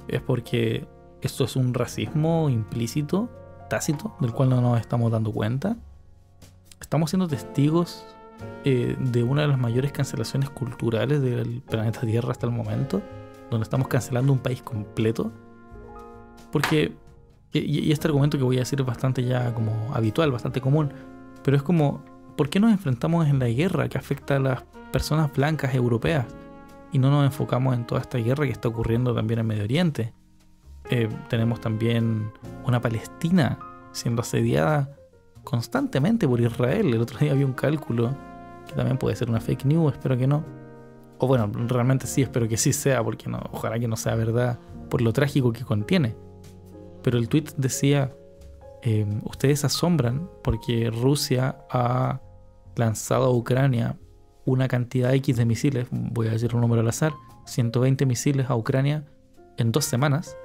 Speaker 1: ¿Es porque esto es un racismo implícito, tácito, del cual no nos estamos dando cuenta? Estamos siendo testigos de una de las mayores cancelaciones culturales del planeta Tierra hasta el momento, donde estamos cancelando un país completo. Porque, y este argumento que voy a decir es bastante ya como habitual, bastante común, pero es como, ¿por qué nos enfrentamos en la guerra que afecta a las personas blancas europeas y no nos enfocamos en toda esta guerra que está ocurriendo también en Medio Oriente? Tenemos también una Palestina siendo asediada constantemente por Israel. El otro día había un cálculo, que también puede ser una fake news, espero que no. O bueno, realmente sí, espero que sí sea, porque no, ojalá que no sea verdad por lo trágico que contiene. Pero el tweet decía, ustedes se asombran porque Rusia ha lanzado a Ucrania una cantidad X de misiles, voy a decir un número al azar, 120 misiles a Ucrania en 2 semanas,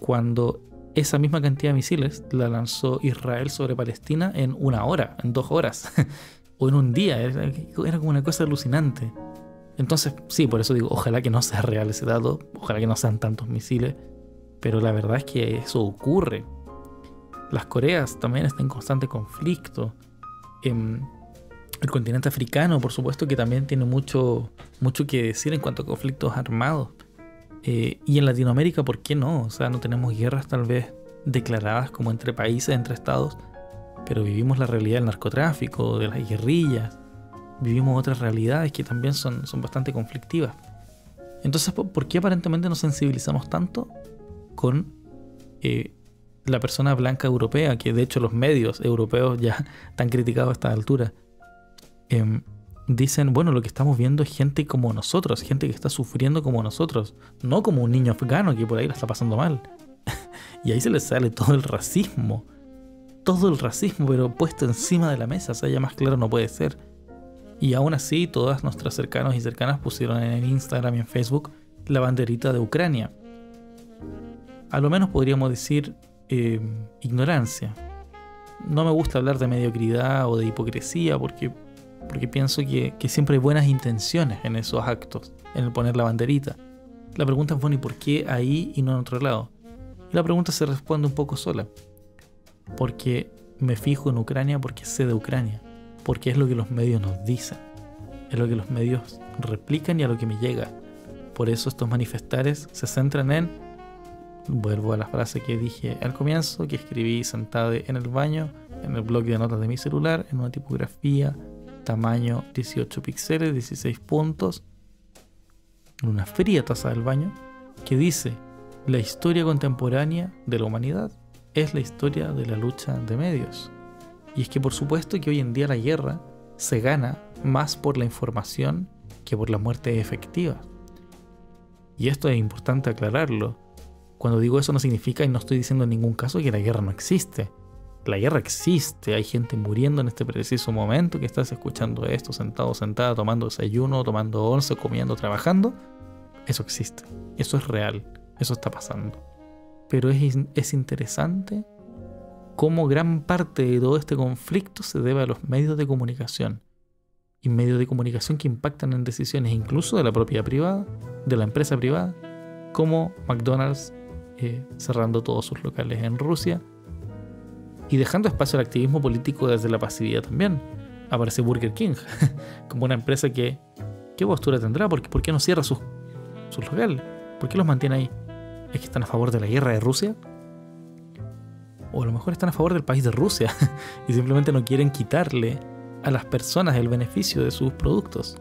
Speaker 1: cuando esa misma cantidad de misiles la lanzó Israel sobre Palestina en 1 hora, en 2 horas, o en un día. Era como una cosa alucinante. Entonces, sí, por eso digo, ojalá que no sea real ese dato, ojalá que no sean tantos misiles, pero la verdad es que eso ocurre. Las Coreas también están en constante conflicto. El continente africano, por supuesto, que también tiene mucho que decir en cuanto a conflictos armados. Y en Latinoamérica, ¿por qué no? O sea, no tenemos guerras tal vez declaradas como entre países, entre estados, pero vivimos la realidad del narcotráfico, de las guerrillas. Vivimos otras realidades que también son bastante conflictivas. Entonces, ¿por qué aparentemente nos sensibilizamos tanto con la persona blanca europea? Que de hecho los medios europeos ya están criticados a esta altura. Dicen, bueno, lo que estamos viendo es gente como nosotros, gente que está sufriendo como nosotros, no como un niño afgano que por ahí la está pasando mal. Y ahí se les sale todo el racismo, pero puesto encima de la mesa. O sea, ya más claro no puede ser. Y aún así, todas nuestras cercanos y cercanas pusieron en Instagram y en Facebook la banderita de Ucrania. A lo menos podríamos decir ignorancia. No me gusta hablar de mediocridad o de hipocresía porque pienso que siempre hay buenas intenciones en esos actos, en el poner la banderita. La pregunta es, bueno, ¿y por qué ahí y no en otro lado? Y la pregunta se responde un poco sola. Porque me fijo en Ucrania, porque sé de Ucrania, porque es lo que los medios nos dicen, es lo que los medios replican y a lo que me llega. Por eso estos manifestares se centran en, vuelvo a la frase que dije al comienzo, que escribí sentada en el baño, en el bloc de notas de mi celular, en una tipografía tamaño 18 píxeles, 16 puntos, en una fría taza del baño, que dice: la historia contemporánea de la humanidad es la historia de la lucha de medios. Y es que por supuesto que hoy en día la guerra se gana más por la información que por la muerte efectiva. Y esto es importante aclararlo. Cuando digo eso no significa, y no estoy diciendo en ningún caso, que la guerra no existe. La guerra existe, hay gente muriendo en este preciso momento que estás escuchando esto, sentado, sentada, tomando desayuno, tomando once, comiendo, trabajando. Eso existe, eso es real, eso está pasando. Pero es interesante cómo gran parte de todo este conflicto se debe a los medios de comunicación. Y medios de comunicación que impactan en decisiones incluso de la propiedad privada, de la empresa privada, como McDonald's cerrando todos sus locales en Rusia y dejando espacio al activismo político desde la pasividad también. Aparece Burger King como una empresa que, ¿qué postura tendrá? ¿Por qué no cierra sus locales? ¿Por qué los mantiene ahí? ¿Es que están a favor de la guerra de Rusia? O a lo mejor están a favor del país de Rusia y simplemente no quieren quitarle a las personas el beneficio de sus productos.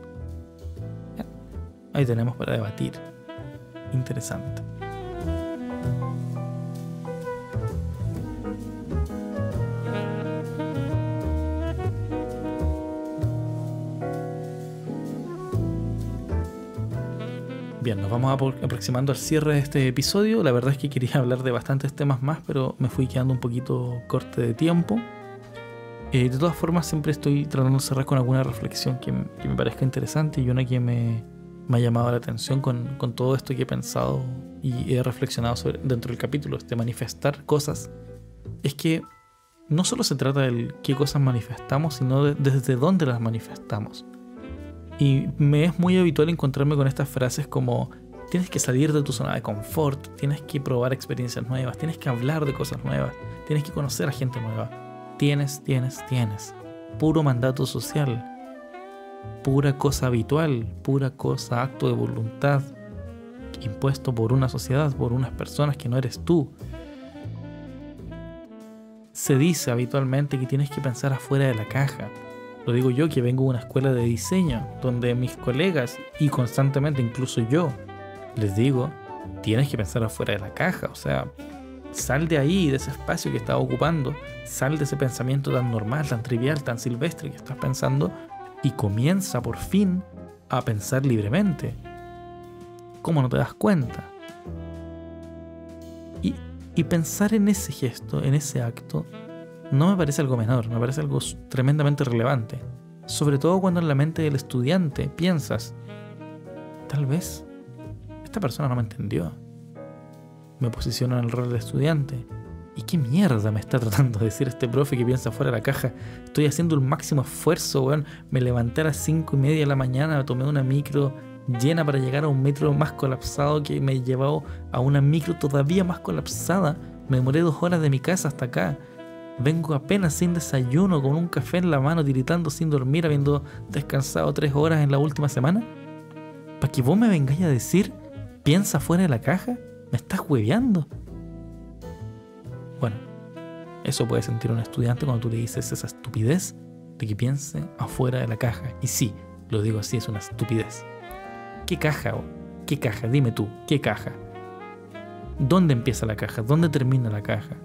Speaker 1: Ahí tenemos para debatir. Interesante. Bien, nos vamos aproximando al cierre de este episodio. La verdad es que quería hablar de bastantes temas más, pero me fui quedando un poquito corto de tiempo. De todas formas, siempre estoy tratando de cerrar con alguna reflexión que me parezca interesante y una que me ha llamado la atención con todo esto que he pensado y he reflexionado sobre dentro del capítulo, manifestar cosas. Es que no solo se trata de qué cosas manifestamos, sino desde dónde las manifestamos. Y me es muy habitual encontrarme con estas frases como: tienes que salir de tu zona de confort, tienes que probar experiencias nuevas, tienes que hablar de cosas nuevas, tienes que conocer a gente nueva. Tienes. Puro mandato social, pura cosa habitual, pura cosa, acto de voluntad, impuesto por una sociedad, por unas personas que no eres tú. Se dice habitualmente que tienes que pensar afuera de la caja. Lo digo yo, que vengo de una escuela de diseño donde mis colegas y constantemente incluso yo les digo: tienes que pensar afuera de la caja. O sea, Sal de ahí, de ese espacio que estás ocupando. Sal de ese pensamiento tan normal, tan trivial, tan silvestre que estás pensando y comienza por fin a pensar libremente. ¿Cómo no te das cuenta? Y pensar en ese gesto, en ese acto, no me parece algo menor, me parece algo tremendamente relevante. Sobre todo cuando en la mente del estudiante piensas, tal vez esta persona no me entendió. Me posiciono en el rol de estudiante. ¿Y qué mierda me está tratando de decir este profe que piensa fuera de la caja? Estoy haciendo el máximo esfuerzo, weón. Me levanté a las 5:30 de la mañana, tomé una micro llena para llegar a un metro más colapsado que me llevó a una micro todavía más colapsada. Me demoré 2 horas de mi casa hasta acá. Vengo apenas sin desayuno, con un café en la mano, tiritando sin dormir, habiendo descansado 3 horas en la última semana. ¿Para que vos me vengáis a decir, piensa fuera de la caja? ¿Me estás hueveando? Bueno, eso puede sentir un estudiante cuando tú le dices esa estupidez de que piense afuera de la caja. Y sí, lo digo así, es una estupidez. ¿Qué caja? ¿Qué caja? Dime tú, ¿qué caja? ¿Dónde empieza la caja? ¿Dónde termina la caja?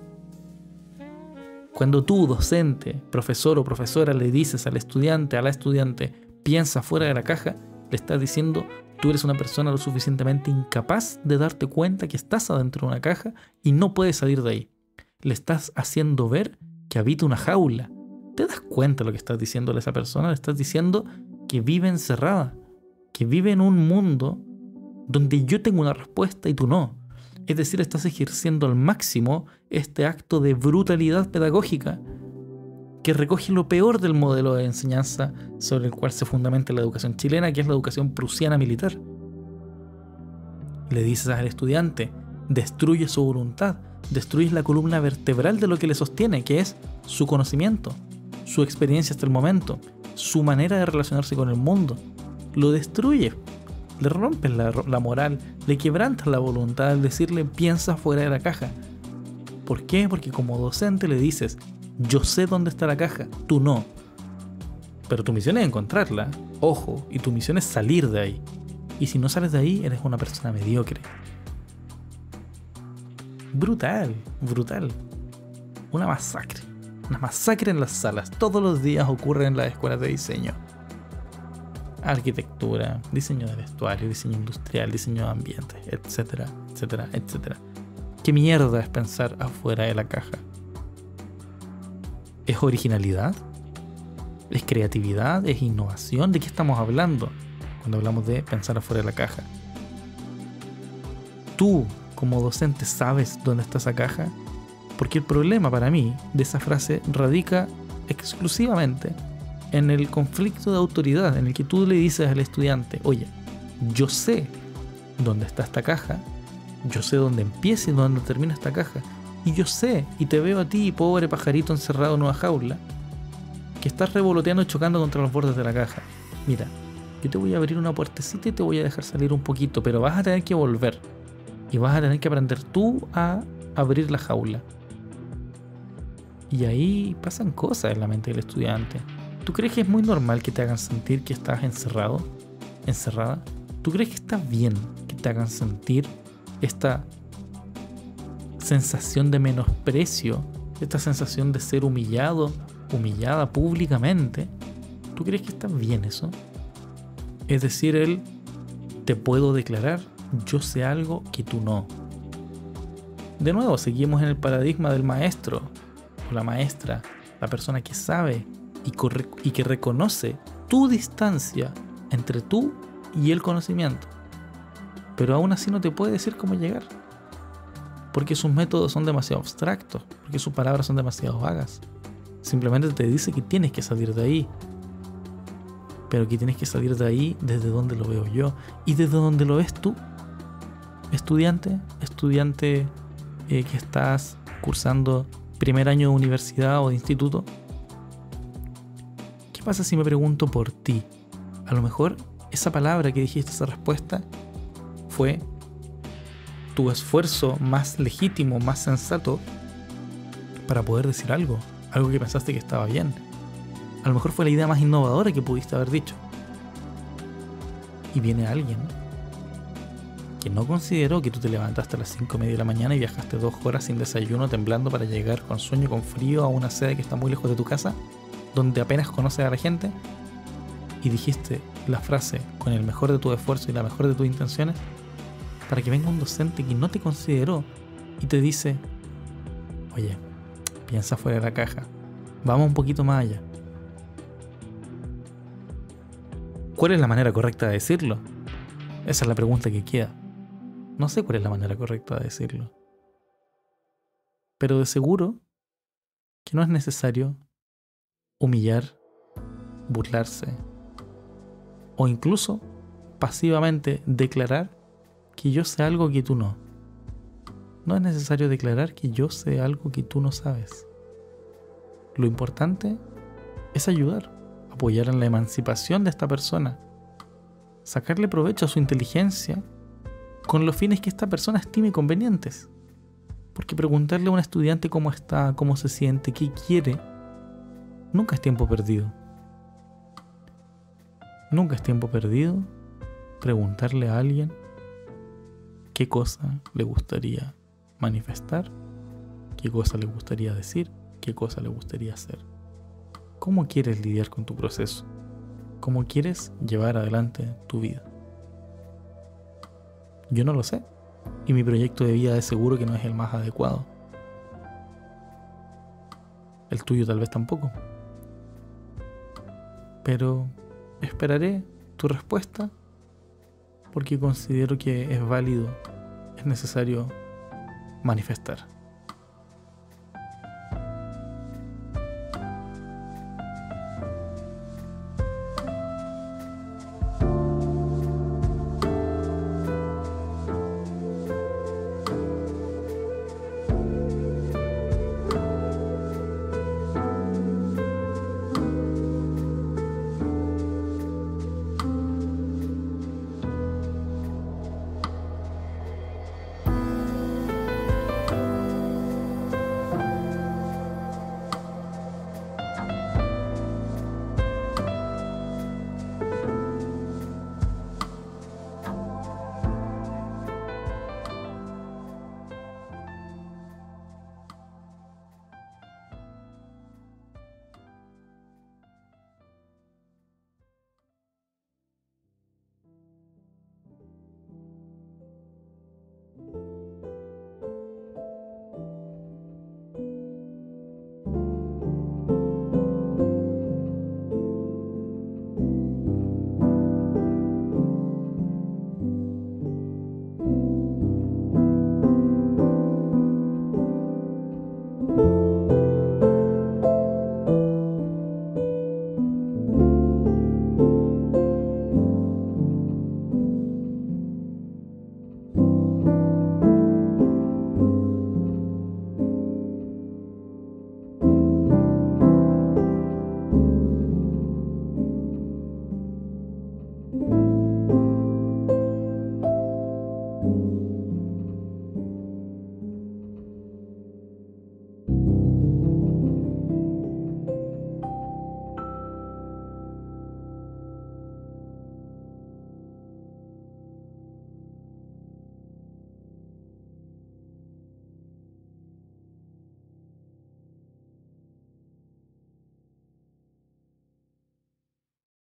Speaker 1: Cuando tú, docente, profesor o profesora, le dices al estudiante, a la estudiante, piensa fuera de la caja, le estás diciendo, tú eres una persona lo suficientemente incapaz de darte cuenta que estás adentro de una caja y no puedes salir de ahí. Le estás haciendo ver que habita una jaula. ¿Te das cuenta de lo que estás diciéndole a esa persona? Le estás diciendo que vive encerrada, que vive en un mundo donde yo tengo una respuesta y tú no. Es decir, estás ejerciendo al máximo este acto de brutalidad pedagógica que recoge lo peor del modelo de enseñanza sobre el cual se fundamenta la educación chilena, que es la educación prusiana militar. Le dices al estudiante, destruye su voluntad, destruyes la columna vertebral de lo que le sostiene, que es su conocimiento, su experiencia hasta el momento, su manera de relacionarse con el mundo. Lo destruyes, le rompes la moral, le quebrantas la voluntad al decirle piensa fuera de la caja. ¿Por qué? Porque como docente le dices, yo sé dónde está la caja, tú no. Pero tu misión es encontrarla, ojo, y tu misión es salir de ahí. Y si no sales de ahí, eres una persona mediocre. Brutal, brutal. Una masacre en las salas. Todos los días ocurre en las escuelas de diseño. Arquitectura, diseño de vestuario, diseño industrial, diseño de ambiente, etcétera, etcétera, etcétera. ¿Qué mierda es pensar afuera de la caja? ¿Es originalidad? ¿Es creatividad? ¿Es innovación? ¿De qué estamos hablando cuando hablamos de pensar afuera de la caja? Tú, como docente, ¿sabes dónde está esa caja? Porque el problema para mí de esa frase radica exclusivamente en el conflicto de autoridad, en el que tú le dices al estudiante, oye, yo sé dónde está esta caja, yo sé dónde empieza y dónde termina esta caja, y yo sé, y te veo a ti, pobre pajarito encerrado en una jaula, que estás revoloteando y chocando contra los bordes de la caja. Mira, yo te voy a abrir una puertecita y te voy a dejar salir un poquito, pero vas a tener que volver, y vas a tener que aprender tú a abrir la jaula. Y ahí pasan cosas en la mente del estudiante. ¿Tú crees que es muy normal que te hagan sentir que estás encerrado? ¿Encerrada? ¿Tú crees que está bien que te hagan sentir esta sensación de menosprecio, esta sensación de ser humillado, humillada públicamente? ¿Tú crees que está bien eso? Es decir, él, te puedo declarar, yo sé algo que tú no. De nuevo, seguimos en el paradigma del maestro o la maestra, la persona que sabe y que reconoce tu distancia entre tú y el conocimiento, pero aún así no te puede decir cómo llegar, porque sus métodos son demasiado abstractos, porque sus palabras son demasiado vagas. Simplemente te dice que tienes que salir de ahí, pero que tienes que salir de ahí desde donde lo veo yo y desde donde lo ves tú, estudiante que estás cursando primer año de universidad o de instituto. ¿Qué pasa si me pregunto por ti? A lo mejor esa palabra que dijiste, esa respuesta, fue tu esfuerzo más legítimo, más sensato para poder decir algo que pensaste que estaba bien. A lo mejor fue la idea más innovadora que pudiste haber dicho. Y viene alguien que no consideró que tú te levantaste a las 5:30 de la mañana y viajaste 2 horas sin desayuno, temblando para llegar con sueño, con frío, a una sede que está muy lejos de tu casa, donde apenas conoces a la gente, y dijiste la frase con el mejor de tu esfuerzo y la mejor de tus intenciones, para que venga un docente que no te consideró y te dice: oye, piensa fuera de la caja, vamos un poquito más allá. ¿Cuál es la manera correcta de decirlo? Esa es la pregunta que queda. No sé cuál es la manera correcta de decirlo. Pero de seguro que no es necesario humillar, burlarse o incluso pasivamente declarar que yo sé algo que tú no. No es necesario declarar que yo sé algo que tú no sabes. Lo importante es ayudar, apoyar en la emancipación de esta persona, sacarle provecho a su inteligencia con los fines que esta persona estime convenientes. Porque preguntarle a un estudiante cómo está, cómo se siente, qué quiere, nunca es tiempo perdido. Nunca es tiempo perdido preguntarle a alguien qué cosa le gustaría manifestar, qué cosa le gustaría decir, qué cosa le gustaría hacer. ¿Cómo quieres lidiar con tu proceso? ¿Cómo quieres llevar adelante tu vida? Yo no lo sé, y mi proyecto de vida de seguro que no es el más adecuado. El tuyo tal vez tampoco. Pero esperaré tu respuesta porque considero que es válido, es necesario manifestar.